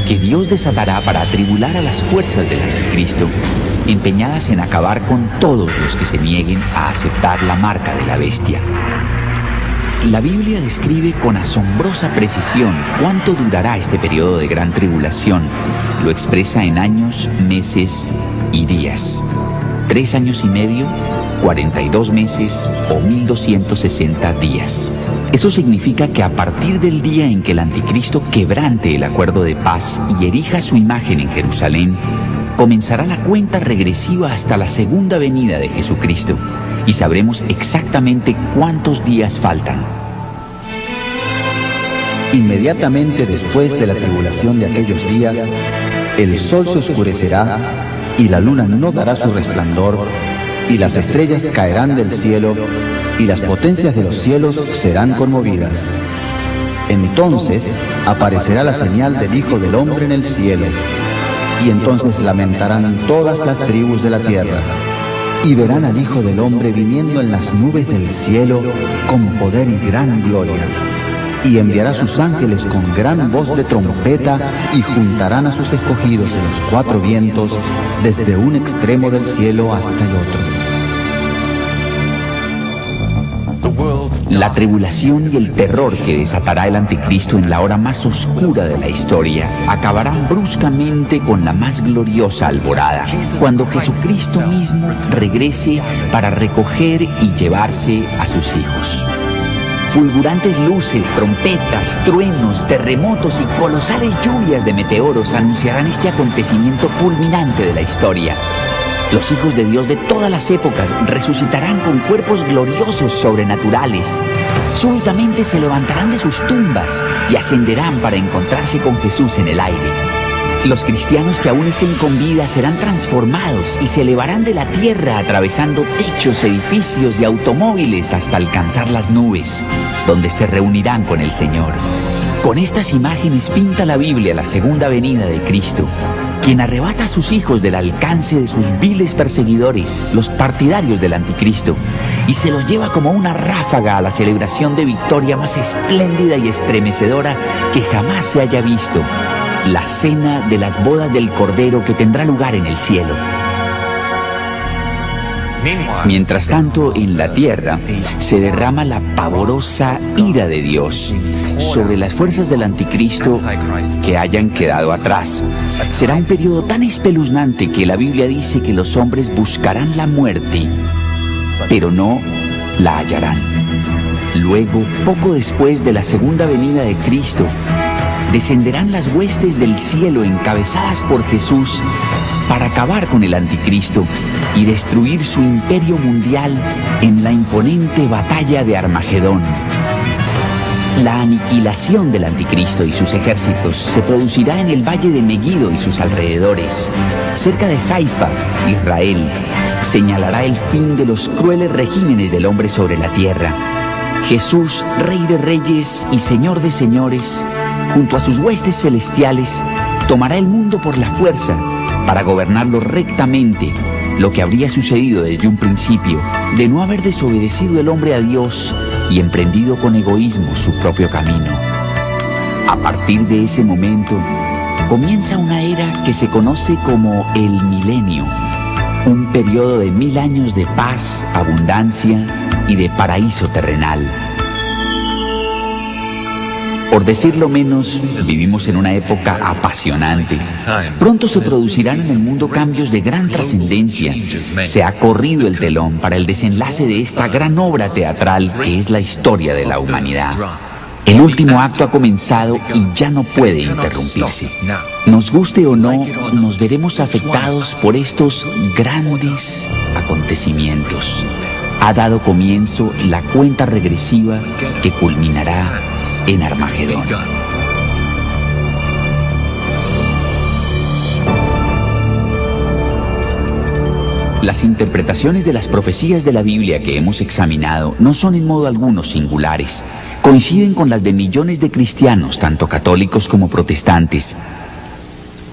A: que Dios desatará para atribular a las fuerzas del anticristo, empeñadas en acabar con todos los que se nieguen a aceptar la marca de la bestia. La Biblia describe con asombrosa precisión cuánto durará este periodo de gran tribulación. Lo expresa en años, meses y días. 3 años y medio, 42 meses o 1260 días. Eso significa que a partir del día en que el anticristo quebrante el acuerdo de paz y erija su imagen en Jerusalén, comenzará la cuenta regresiva hasta la segunda venida de Jesucristo, y sabremos exactamente cuántos días faltan.
B: Inmediatamente después de la tribulación de aquellos días, el sol se oscurecerá y la luna no dará su resplandor, y las estrellas caerán del cielo, y las potencias de los cielos serán conmovidas. Entonces aparecerá la señal del Hijo del Hombre en el cielo, y entonces lamentarán todas las tribus de la tierra, y verán al Hijo del Hombre viniendo en las nubes del cielo con poder y gran gloria. Y enviará sus ángeles con gran voz de trompeta, y juntarán a sus escogidos de los 4 vientos, desde un extremo del cielo hasta el otro.
A: La tribulación y el terror que desatará el anticristo en la hora más oscura de la historia acabarán bruscamente con la más gloriosa alborada, cuando Jesucristo mismo regrese para recoger y llevarse a sus hijos. Fulgurantes luces, trompetas, truenos, terremotos y colosales lluvias de meteoros anunciarán este acontecimiento culminante de la historia. Los hijos de Dios de todas las épocas resucitarán con cuerpos gloriosos sobrenaturales. Súbitamente se levantarán de sus tumbas y ascenderán para encontrarse con Jesús en el aire. Los cristianos que aún estén con vida serán transformados y se elevarán de la tierra atravesando techos, edificios y automóviles hasta alcanzar las nubes, donde se reunirán con el Señor. Con estas imágenes pinta la Biblia la segunda venida de Cristo, quien arrebata a sus hijos del alcance de sus viles perseguidores, los partidarios del anticristo, y se los lleva como una ráfaga a la celebración de victoria más espléndida y estremecedora que jamás se haya visto, la cena de las bodas del Cordero que tendrá lugar en el cielo. Mientras tanto, en la tierra se derrama la pavorosa ira de Dios sobre las fuerzas del anticristo que hayan quedado atrás. Será un periodo tan espeluznante que la Biblia dice que los hombres buscarán la muerte, pero no la hallarán. Luego, poco después de la segunda venida de Cristo, descenderán las huestes del cielo encabezadas por Jesús para acabar con el anticristo y destruir su imperio mundial en la imponente batalla de Armagedón. La aniquilación del anticristo y sus ejércitos se producirá en el valle de Megiddo y sus alrededores. Cerca de Haifa, Israel, señalará el fin de los crueles regímenes del hombre sobre la tierra. Jesús, Rey de Reyes y Señor de Señores, junto a sus huestes celestiales, tomará el mundo por la fuerza para gobernarlo rectamente, lo que habría sucedido desde un principio de no haber desobedecido el hombre a Dios y emprendido con egoísmo su propio camino. A partir de ese momento, comienza una era que se conoce como el milenio, un periodo de 1000 años de paz, abundancia y de paraíso terrenal. Por decirlo menos, vivimos en una época apasionante. Pronto se producirán en el mundo cambios de gran trascendencia. Se ha corrido el telón para el desenlace de esta gran obra teatral que es la historia de la humanidad. El último acto ha comenzado y ya no puede interrumpirse. Nos guste o no, nos veremos afectados por estos grandes acontecimientos. Ha dado comienzo la cuenta regresiva que culminará en Armagedón. Las interpretaciones de las profecías de la Biblia que hemos examinado no son en modo alguno singulares. Coinciden con las de millones de cristianos, tanto católicos como protestantes.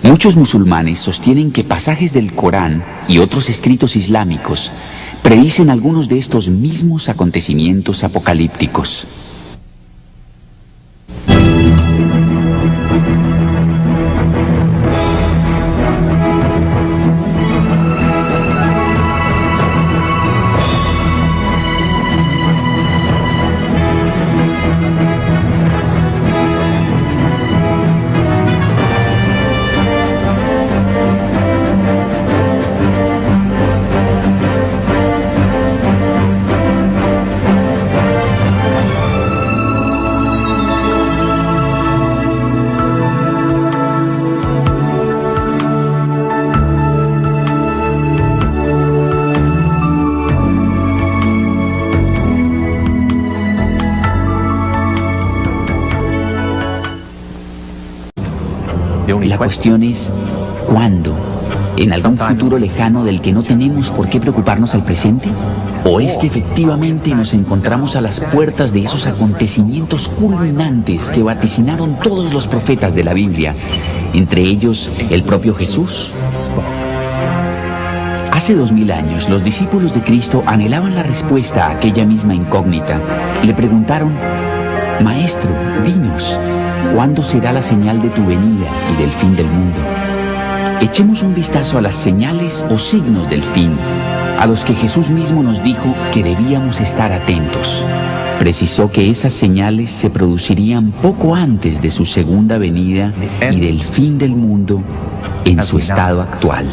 A: Muchos musulmanes sostienen que pasajes del Corán y otros escritos islámicos predicen algunos de estos mismos acontecimientos apocalípticos. La cuestión es, ¿cuándo? ¿En algún futuro lejano del que no tenemos por qué preocuparnos al presente? ¿O es que efectivamente nos encontramos a las puertas de esos acontecimientos culminantes que vaticinaron todos los profetas de la Biblia, entre ellos el propio Jesús? Hace 2000 años, los discípulos de Cristo anhelaban la respuesta a aquella misma incógnita. Le preguntaron: Maestro, dinos, ¿cuándo será la señal de tu venida y del fin del mundo? Echemos un vistazo a las señales o signos del fin, a los que Jesús mismo nos dijo que debíamos estar atentos. Precisó que esas señales se producirían poco antes de su segunda venida y del fin del mundo en su estado actual.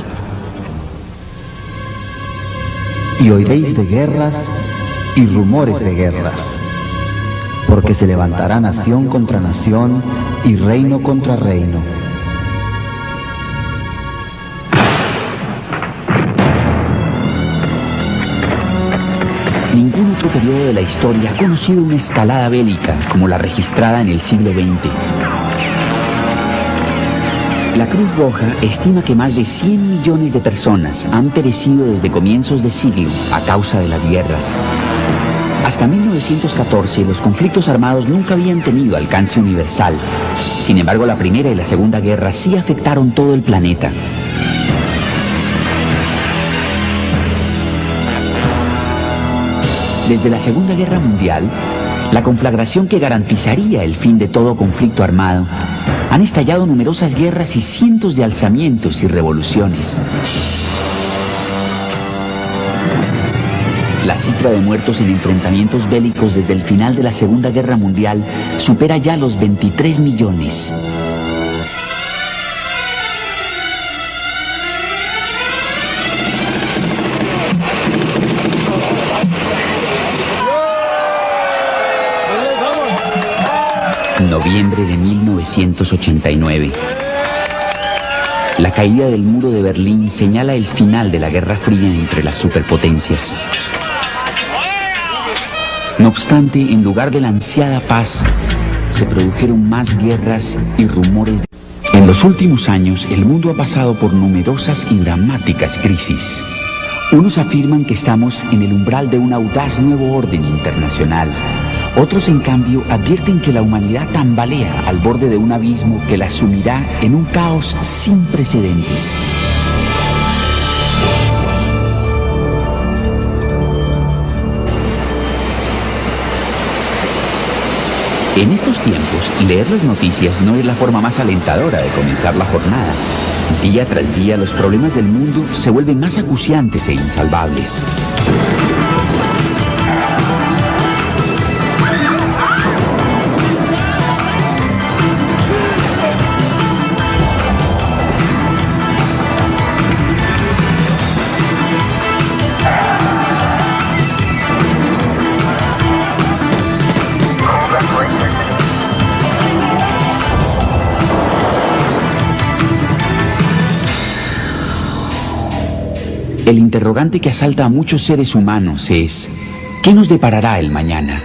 B: Y oiréis de guerras y rumores de guerras, porque se levantará nación contra nación y reino contra reino.
A: Ningún otro periodo de la historia ha conocido una escalada bélica como la registrada en el siglo XX. La Cruz Roja estima que más de 100 millones de personas han perecido desde comienzos de siglo a causa de las guerras. Hasta 1914, los conflictos armados nunca habían tenido alcance universal. Sin embargo, la Primera y la Segunda Guerra sí afectaron todo el planeta. Desde la Segunda Guerra Mundial, la conflagración que garantizaría el fin de todo conflicto armado, han estallado numerosas guerras y cientos de alzamientos y revoluciones. La cifra de muertos en enfrentamientos bélicos desde el final de la Segunda Guerra Mundial supera ya los 23 millones. Noviembre de 1989. La caída del muro de Berlín señala el final de la Guerra Fría entre las superpotencias. No obstante, en lugar de la ansiada paz, se produjeron más guerras y rumores de... En los últimos años, el mundo ha pasado por numerosas y dramáticas crisis. Unos afirman que estamos en el umbral de un audaz nuevo orden internacional. Otros, en cambio, advierten que la humanidad tambalea al borde de un abismo que la sumirá en un caos sin precedentes. En estos tiempos, leer las noticias no es la forma más alentadora de comenzar la jornada. Día tras día, los problemas del mundo se vuelven más acuciantes e insalvables. El interrogante que asalta a muchos seres humanos es: ¿qué nos deparará el mañana?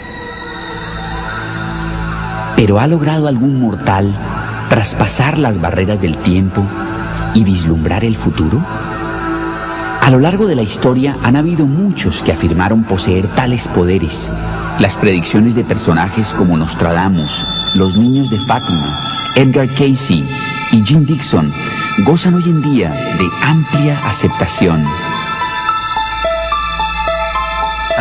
A: ¿Pero ha logrado algún mortal traspasar las barreras del tiempo y vislumbrar el futuro? A lo largo de la historia han habido muchos que afirmaron poseer tales poderes. Las predicciones de personajes como Nostradamus, los niños de Fátima, Edgar Cayce y Jim Dixon gozan hoy en día de amplia aceptación.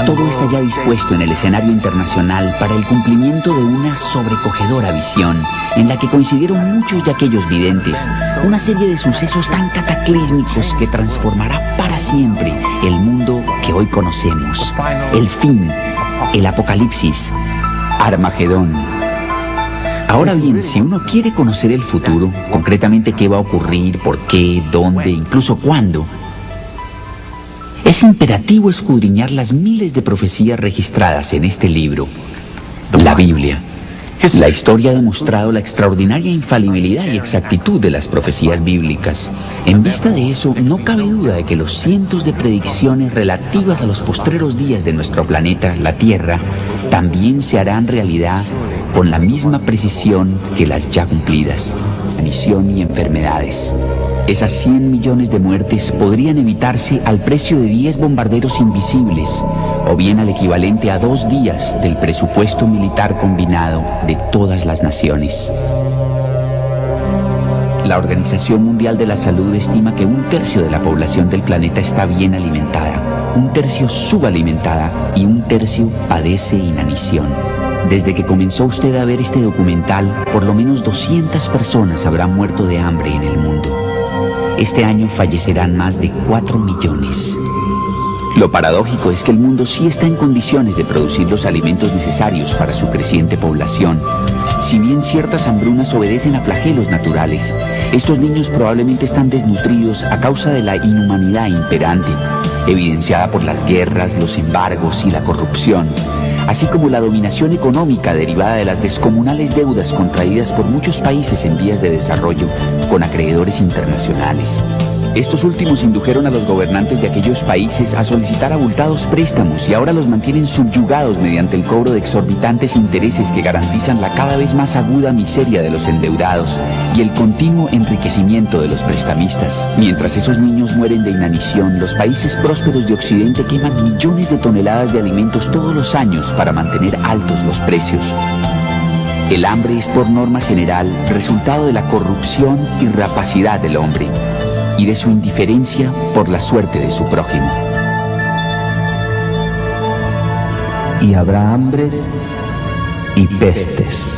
A: Todo está ya dispuesto en el escenario internacional para el cumplimiento de una sobrecogedora visión en la que coincidieron muchos de aquellos videntes, una serie de sucesos tan cataclísmicos que transformará para siempre el mundo que hoy conocemos. El fin, el apocalipsis, Armagedón. Ahora bien, si uno quiere conocer el futuro, concretamente qué va a ocurrir, por qué, dónde, incluso cuándo, es imperativo escudriñar las miles de profecías registradas en este libro, la Biblia. La historia ha demostrado la extraordinaria infalibilidad y exactitud de las profecías bíblicas. En vista de eso, no cabe duda de que los cientos de predicciones relativas a los postreros días de nuestro planeta, la Tierra, también se harán realidad con la misma precisión que las ya cumplidas. Misión y enfermedades. Esas 100 millones de muertes podrían evitarse al precio de 10 bombarderos invisibles, o bien al equivalente a 2 días del presupuesto militar combinado de todas las naciones. La Organización Mundial de la Salud estima que 1/3 de la población del planeta está bien alimentada, 1/3 subalimentada y 1/3 padece inanición. Desde que comenzó usted a ver este documental, por lo menos 200 personas habrán muerto de hambre en el mundo. Este año fallecerán más de 4 millones. Lo paradójico es que el mundo sí está en condiciones de producir los alimentos necesarios para su creciente población. Si bien ciertas hambrunas obedecen a flagelos naturales, estos niños probablemente están desnutridos a causa de la inhumanidad imperante, evidenciada por las guerras, los embargos y la corrupción, así como la dominación económica derivada de las descomunales deudas contraídas por muchos países en vías de desarrollo con acreedores internacionales. Estos últimos indujeron a los gobernantes de aquellos países a solicitar abultados préstamos y ahora los mantienen subyugados mediante el cobro de exorbitantes intereses que garantizan la cada vez más aguda miseria de los endeudados y el continuo enriquecimiento de los prestamistas. Mientras esos niños mueren de inanición, los países prósperos de Occidente queman millones de toneladas de alimentos todos los años para mantener altos los precios. El hambre es por norma general resultado de la corrupción y rapacidad del hombre y de su indiferencia por la suerte de su prójimo.
B: Y habrá hambres y pestes.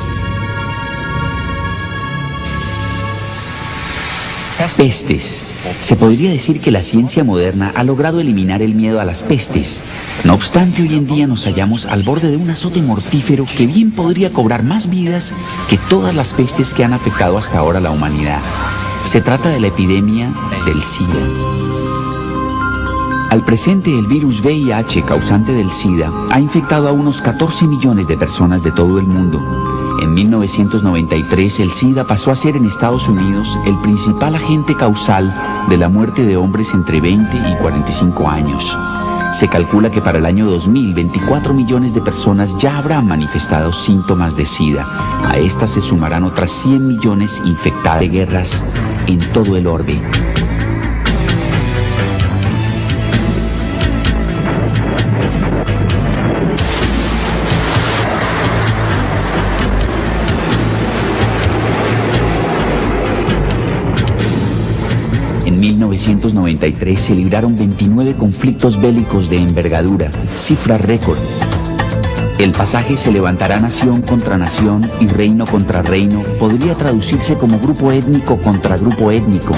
A: Pestes. Se podría decir que la ciencia moderna ha logrado eliminar el miedo a las pestes. No obstante, hoy en día nos hallamos al borde de un azote mortífero que bien podría cobrar más vidas que todas las pestes que han afectado hasta ahora a la humanidad. Se trata de la epidemia del SIDA. Al presente, el virus VIH causante del SIDA ha infectado a unos 14 millones de personas de todo el mundo. En 1993, el SIDA pasó a ser en Estados Unidos el principal agente causal de la muerte de hombres entre 20 y 45 años. Se calcula que para el año 2000, 24 millones de personas ya habrán manifestado síntomas de SIDA. A estas se sumarán otras 100 millones infectadas de guerras en todo el orbe. En 1993 se libraron 29 conflictos bélicos de envergadura, cifra récord. El pasaje "se levantará nación contra nación y reino contra reino" podría traducirse como grupo étnico contra grupo étnico,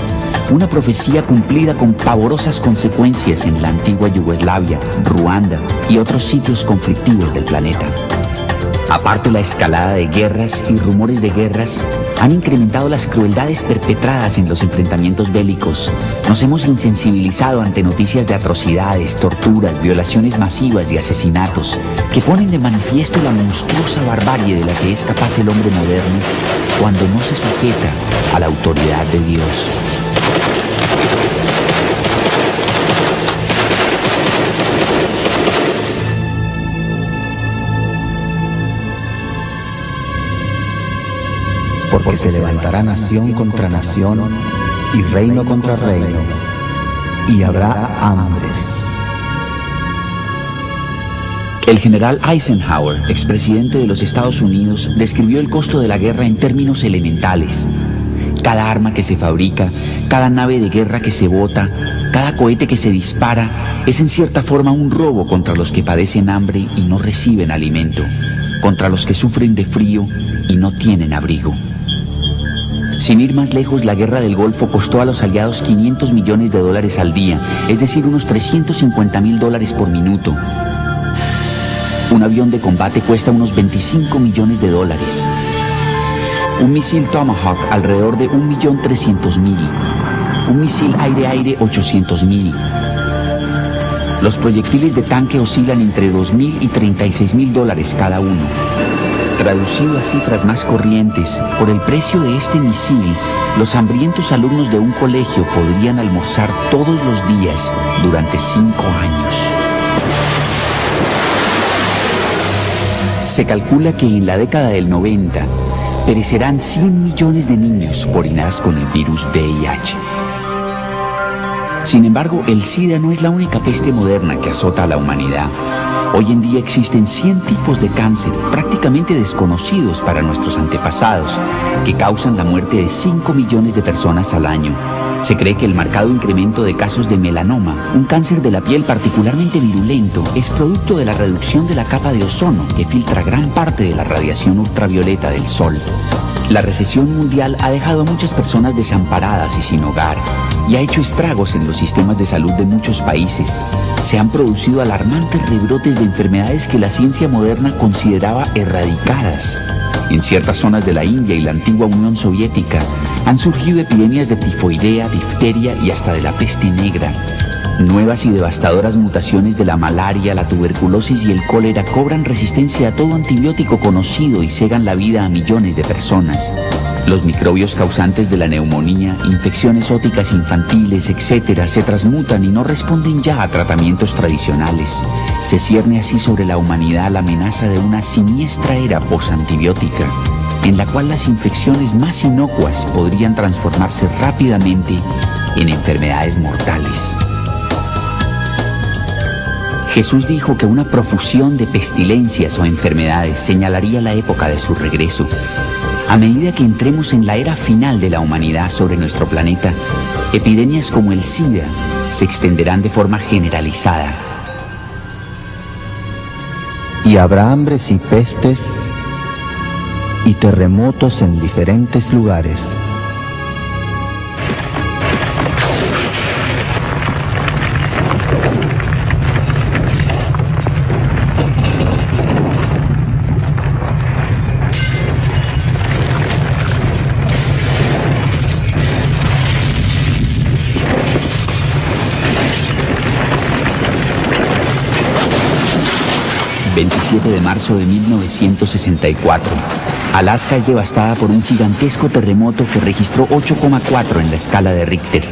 A: una profecía cumplida con pavorosas consecuencias en la antigua Yugoslavia, Ruanda y otros sitios conflictivos del planeta. Aparte, la escalada de guerras y rumores de guerras han incrementado las crueldades perpetradas en los enfrentamientos bélicos. Nos hemos insensibilizado ante noticias de atrocidades, torturas, violaciones masivas y asesinatos que ponen de manifiesto la monstruosa barbarie de la que es capaz el hombre moderno cuando no se sujeta a la autoridad de Dios.
B: Porque se levantará nación contra nación y reino contra reino, y habrá hambres.
A: El general Eisenhower, expresidente de los Estados Unidos, describió el costo de la guerra en términos elementales. Cada arma que se fabrica, cada nave de guerra que se bota, cada cohete que se dispara, es en cierta forma un robo contra los que padecen hambre y no reciben alimento, contra los que sufren de frío y no tienen abrigo. Sin ir más lejos, la guerra del Golfo costó a los aliados $500 millones al día, es decir, unos $350.000 por minuto. Un avión de combate cuesta unos $25 millones. Un misil Tomahawk alrededor de 1.300.000. Un misil aire-aire 800.000. Los proyectiles de tanque oscilan entre $2.000 y $36.000 cada uno. Traducido a cifras más corrientes, por el precio de este misil, los hambrientos alumnos de un colegio podrían almorzar todos los días durante 5 años. Se calcula que en la década del 90 perecerán 100 millones de niños orinados con el virus VIH. Sin embargo, el SIDA no es la única peste moderna que azota a la humanidad. Hoy en día existen 100 tipos de cáncer prácticamente desconocidos para nuestros antepasados, que causan la muerte de 5 millones de personas al año. Se cree que el marcado incremento de casos de melanoma, un cáncer de la piel particularmente virulento, es producto de la reducción de la capa de ozono que filtra gran parte de la radiación ultravioleta del sol. La recesión mundial ha dejado a muchas personas desamparadas y sin hogar y ha hecho estragos en los sistemas de salud de muchos países. Se han producido alarmantes rebrotes de enfermedades que la ciencia moderna consideraba erradicadas. En ciertas zonas de la India y la antigua Unión Soviética han surgido epidemias de tifoidea, difteria y hasta de la peste negra. Nuevas y devastadoras mutaciones de la malaria, la tuberculosis y el cólera cobran resistencia a todo antibiótico conocido y cegan la vida a millones de personas. Los microbios causantes de la neumonía, infecciones óticas infantiles, etc., se transmutan y no responden ya a tratamientos tradicionales. Se cierne así sobre la humanidad la amenaza de una siniestra era posantibiótica, en la cual las infecciones más inocuas podrían transformarse rápidamente en enfermedades mortales. Jesús dijo que una profusión de pestilencias o enfermedades señalaría la época de su regreso. A medida que entremos en la era final de la humanidad sobre nuestro planeta, epidemias como el SIDA se extenderán de forma generalizada.
B: Y habrá hambres y pestes y terremotos en diferentes lugares.
A: De marzo de 1964. Alaska es devastada por un gigantesco terremoto que registró 8,4 en la escala de Richter.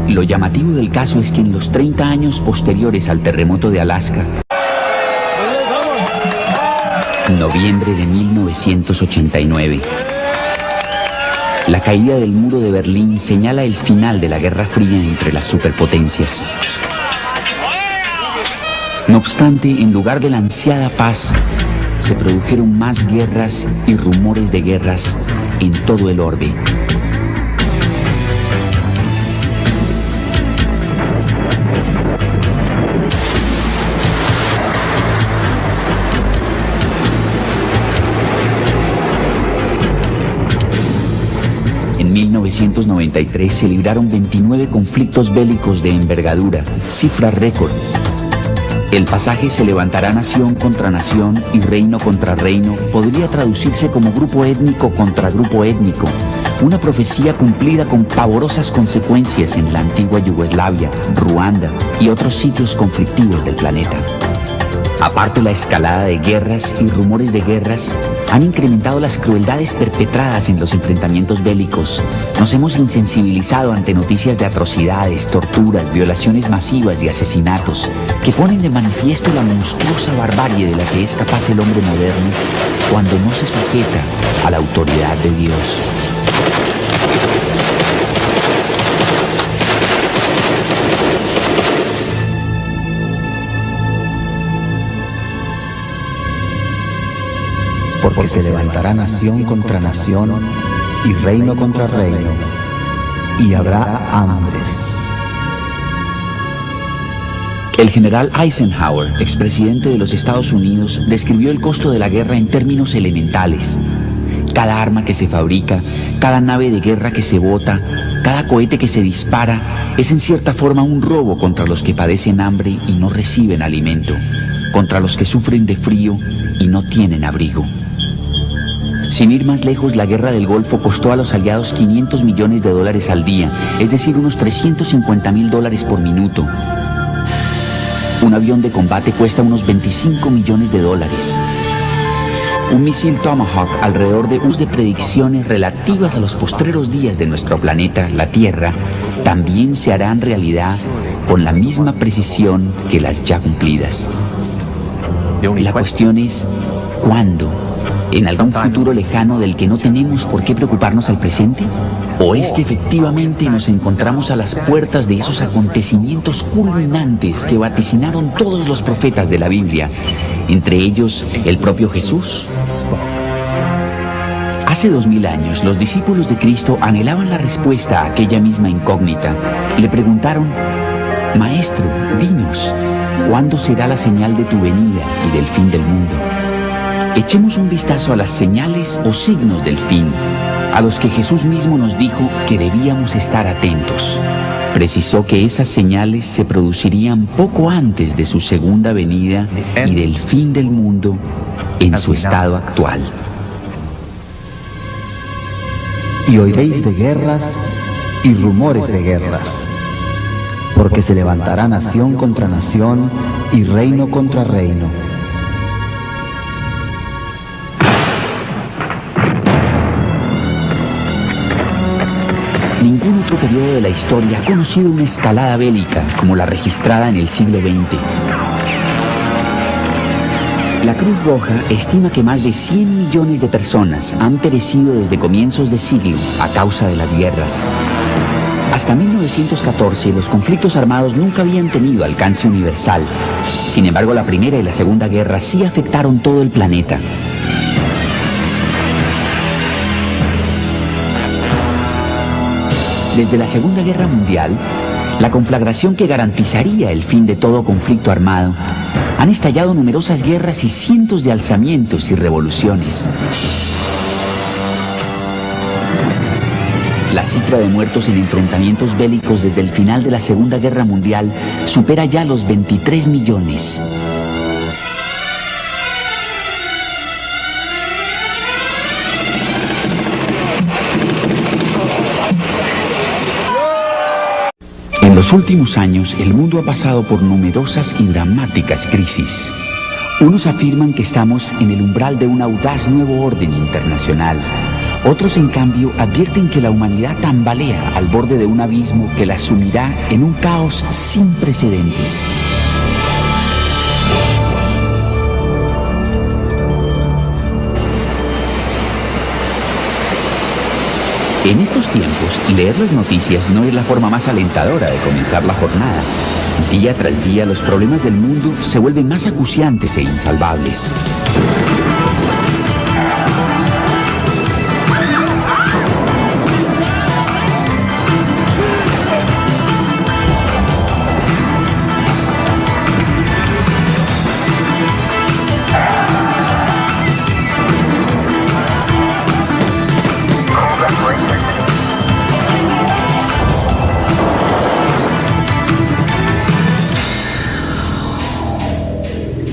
A: Lo llamativo del caso es que en los 30 años posteriores al terremoto de Alaska, noviembre de 1989, la caída del muro de Berlín señala el final de la Guerra Fría entre las superpotencias. No obstante, en lugar de la ansiada paz, se produjeron más guerras y rumores de guerras en todo el orbe. En 1993 se libraron 29 conflictos bélicos de envergadura, cifra récord. El pasaje "se levantará nación contra nación y reino contra reino" podría traducirse como grupo étnico contra grupo étnico, una profecía cumplida con pavorosas consecuencias en la antigua Yugoslavia, Ruanda y otros sitios conflictivos del planeta. Aparte, la escalada de guerras y rumores de guerras han incrementado las crueldades perpetradas en los enfrentamientos bélicos. Nos hemos insensibilizado ante noticias de atrocidades, torturas, violaciones masivas y asesinatos que ponen de manifiesto la monstruosa barbarie de la que es capaz el hombre moderno cuando no se sujeta a la autoridad de Dios.
B: Porque se levantará nación contra nación y reino contra reino, y habrá hambres.
A: El general Eisenhower, expresidente de los Estados Unidos, describió el costo de la guerra en términos elementales. Cada arma que se fabrica, cada nave de guerra que se bota, cada cohete que se dispara, es en cierta forma un robo contra los que padecen hambre y no reciben alimento, contra los que sufren de frío y no tienen abrigo. Sin ir más lejos, la guerra del Golfo costó a los aliados $500 millones al día, es decir, unos $350.000 por minuto. Un avión de combate cuesta unos $25 millones. Un misil Tomahawk, alrededor de unos de predicciones relativas a los postreros días de nuestro planeta, la Tierra, también se harán realidad con la misma precisión que las ya cumplidas. La cuestión es, ¿cuándo? ¿En algún futuro lejano del que no tenemos por qué preocuparnos al presente? ¿O es que efectivamente nos encontramos a las puertas de esos acontecimientos culminantes que vaticinaron todos los profetas de la Biblia, entre ellos el propio Jesús? Hace 2000 años, los discípulos de Cristo anhelaban la respuesta a aquella misma incógnita. Le preguntaron: Maestro, dinos, ¿cuándo será la señal de tu venida y del fin del mundo? Echemos un vistazo a las señales o signos del fin, a los que Jesús mismo nos dijo que debíamos estar atentos. Precisó que esas señales se producirían poco antes de su segunda venida y del fin del mundo en su estado actual.
B: Y oiréis de guerras y rumores de guerras. porque se levantará nación contra nación y reino contra reino.
A: Ningún otro periodo de la historia ha conocido una escalada bélica como la registrada en el siglo XX. La Cruz Roja estima que más de 100 millones de personas han perecido desde comienzos de siglo a causa de las guerras. Hasta 1914, los conflictos armados nunca habían tenido alcance universal. Sin embargo, la Primera y la Segunda Guerra sí afectaron todo el planeta. Desde la Segunda Guerra Mundial, la conflagración que garantizaría el fin de todo conflicto armado, han estallado numerosas guerras y cientos de alzamientos y revoluciones. La cifra de muertos en enfrentamientos bélicos desde el final de la Segunda Guerra Mundial supera ya los 23 millones. En los últimos años, el mundo ha pasado por numerosas y dramáticas crisis. Unos afirman que estamos en el umbral de un audaz nuevo orden internacional. Otros, en cambio, advierten que la humanidad tambalea al borde de un abismo que la sumirá en un caos sin precedentes. En estos tiempos, leer las noticias no es la forma más alentadora de comenzar la jornada. Día tras día, los problemas del mundo se vuelven más acuciantes e insalvables.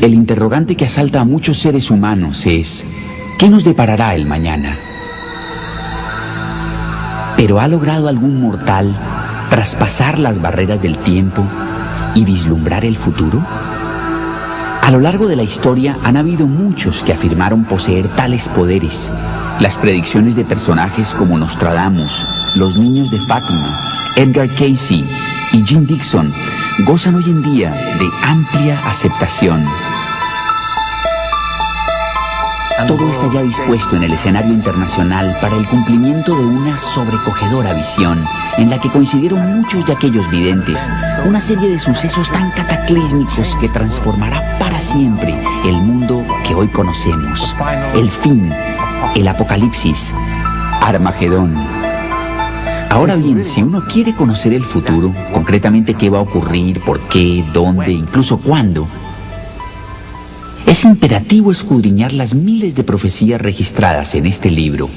A: El interrogante que asalta a muchos seres humanos es: ¿qué nos deparará el mañana? ¿Pero ha logrado algún mortal traspasar las barreras del tiempo y vislumbrar el futuro? A lo largo de la historia han habido muchos que afirmaron poseer tales poderes. Las predicciones de personajes como Nostradamus, los niños de Fátima, Edgar Cayce y Jim Dixon gozan hoy en día de amplia aceptación. Todo está ya dispuesto en el escenario internacional para el cumplimiento de una sobrecogedora visión en la que coincidieron muchos de aquellos videntes, una serie de sucesos tan cataclísmicos que transformará para siempre el mundo que hoy conocemos. El fin, el apocalipsis, Armagedón. Ahora bien, si uno quiere conocer el futuro, concretamente qué va a ocurrir, por qué, dónde, incluso cuándo, es imperativo escudriñar las miles de profecías registradas en este libro,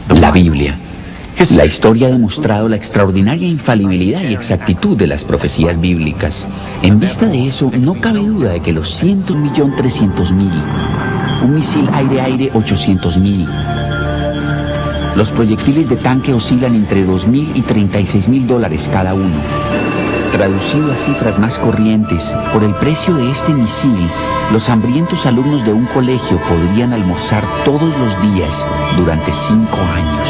A: la Biblia. La historia ha demostrado la extraordinaria infalibilidad y exactitud de las profecías bíblicas. En vista de eso, no cabe duda de que los 100.300.000, un misil aire-aire 800.000, los proyectiles de tanque oscilan entre $2.000 y $36.000 cada uno. Traducido a cifras más corrientes, por el precio de este misil, los hambrientos alumnos de un colegio podrían almorzar todos los días durante 5 años.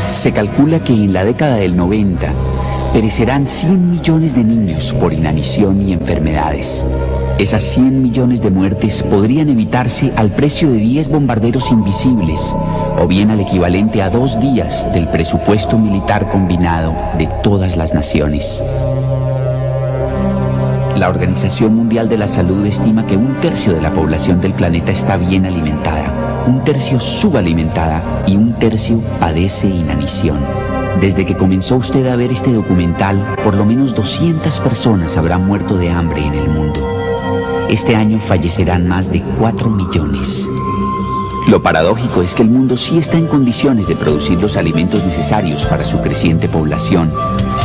A: Se calcula que en la década del 90 perecerán 100 millones de niños por inanición y enfermedades. Esas 100 millones de muertes podrían evitarse al precio de 10 bombarderos invisibles, o bien al equivalente a 2 días del presupuesto militar combinado de todas las naciones. La Organización Mundial de la Salud estima que 1/3 de la población del planeta está bien alimentada, 1/3 subalimentada y 1/3 padece inanición. Desde que comenzó usted a ver este documental, por lo menos 200 personas habrán muerto de hambre en el mundo. Este año fallecerán más de 4 millones. Lo paradójico es que el mundo sí está en condiciones de producir los alimentos necesarios para su creciente población.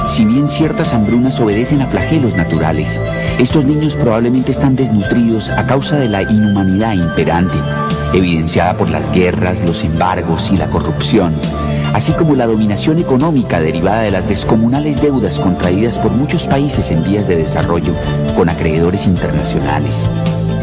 A: Si bien ciertas hambrunas obedecen a flagelos naturales, estos niños probablemente están desnutridos a causa de la inhumanidad imperante, evidenciada por las guerras, los embargos y la corrupción, así como la dominación económica derivada de las descomunales deudas contraídas por muchos países en vías de desarrollo con acreedores internacionales.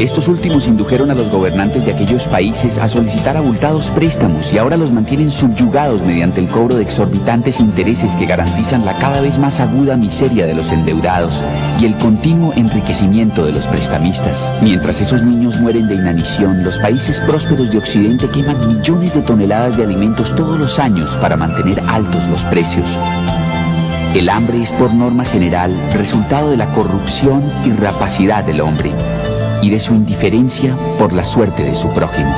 A: Estos últimos indujeron a los gobernantes de aquellos países a solicitar abultados préstamos y ahora los mantienen subyugados mediante el cobro de exorbitantes intereses que garantizan la cada vez más aguda miseria de los endeudados y el continuo enriquecimiento de los prestamistas. Mientras esos niños mueren de inanición, los países prósperos de Occidente queman millones de toneladas de alimentos todos los años para mantener altos los precios. El hambre es por norma general resultado de la corrupción y rapacidad del hombre y de su indiferencia por la suerte de su prójimo.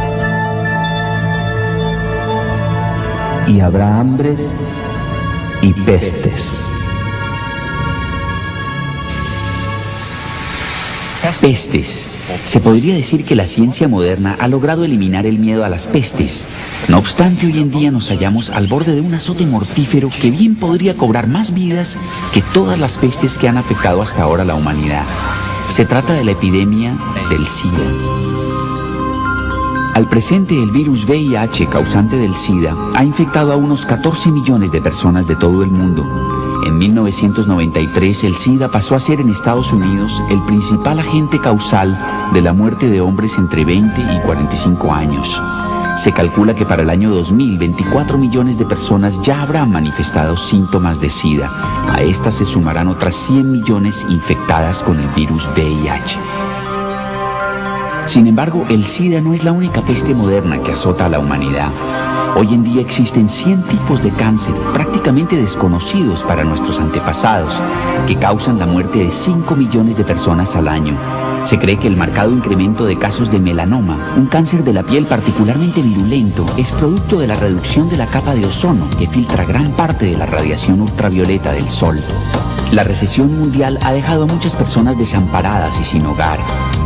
B: Y habrá hambres y pestes.
A: Pestes. Se podría decir que la ciencia moderna ha logrado eliminar el miedo a las pestes. No obstante, hoy en día nos hallamos al borde de un azote mortífero que bien podría cobrar más vidas que todas las pestes que han afectado hasta ahora a la humanidad. Se trata de la epidemia del SIDA. Al presente, el virus VIH, causante del SIDA, ha infectado a unos 14 millones de personas de todo el mundo. En 1993, el SIDA pasó a ser en Estados Unidos el principal agente causal de la muerte de hombres entre 20 y 45 años. Se calcula que para el año 2000, 24 millones de personas ya habrán manifestado síntomas de SIDA. A estas se sumarán otras 100 millones infectadas con el virus VIH. Sin embargo, el SIDA no es la única peste moderna que azota a la humanidad. Hoy en día existen 100 tipos de cáncer prácticamente desconocidos para nuestros antepasados, que causan la muerte de 5 millones de personas al año. Se cree que el marcado incremento de casos de melanoma, un cáncer de la piel particularmente virulento, es producto de la reducción de la capa de ozono que filtra gran parte de la radiación ultravioleta del sol. La recesión mundial ha dejado a muchas personas desamparadas y sin hogar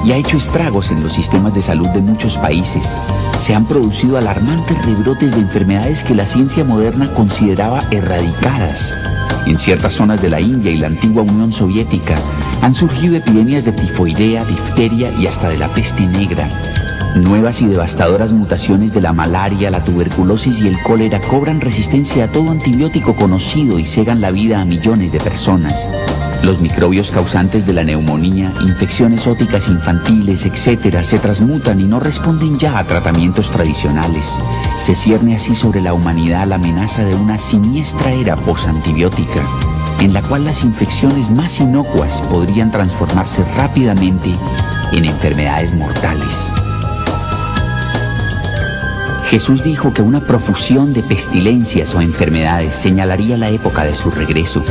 A: y ha hecho estragos en los sistemas de salud de muchos países. Se han producido alarmantes rebrotes de enfermedades que la ciencia moderna consideraba erradicadas. En ciertas zonas de la India y la antigua Unión Soviética han surgido epidemias de tifoidea, difteria y hasta de la peste negra. Nuevas y devastadoras mutaciones de la malaria, la tuberculosis y el cólera cobran resistencia a todo antibiótico conocido y cegan la vida a millones de personas. Los microbios causantes de la neumonía, infecciones óticas infantiles, etc., se transmutan y no responden ya a tratamientos tradicionales. Se cierne así sobre la humanidad la amenaza de una siniestra era posantibiótica, en la cual las infecciones más inocuas podrían transformarse rápidamente en enfermedades mortales. Jesús dijo que una profusión de pestilencias o enfermedades señalaría la época de su regreso.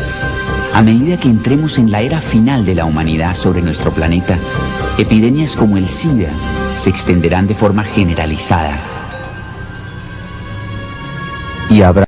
A: A medida que entremos en la era final de la humanidad sobre nuestro planeta, epidemias como el SIDA se extenderán de forma generalizada.
B: Y habrá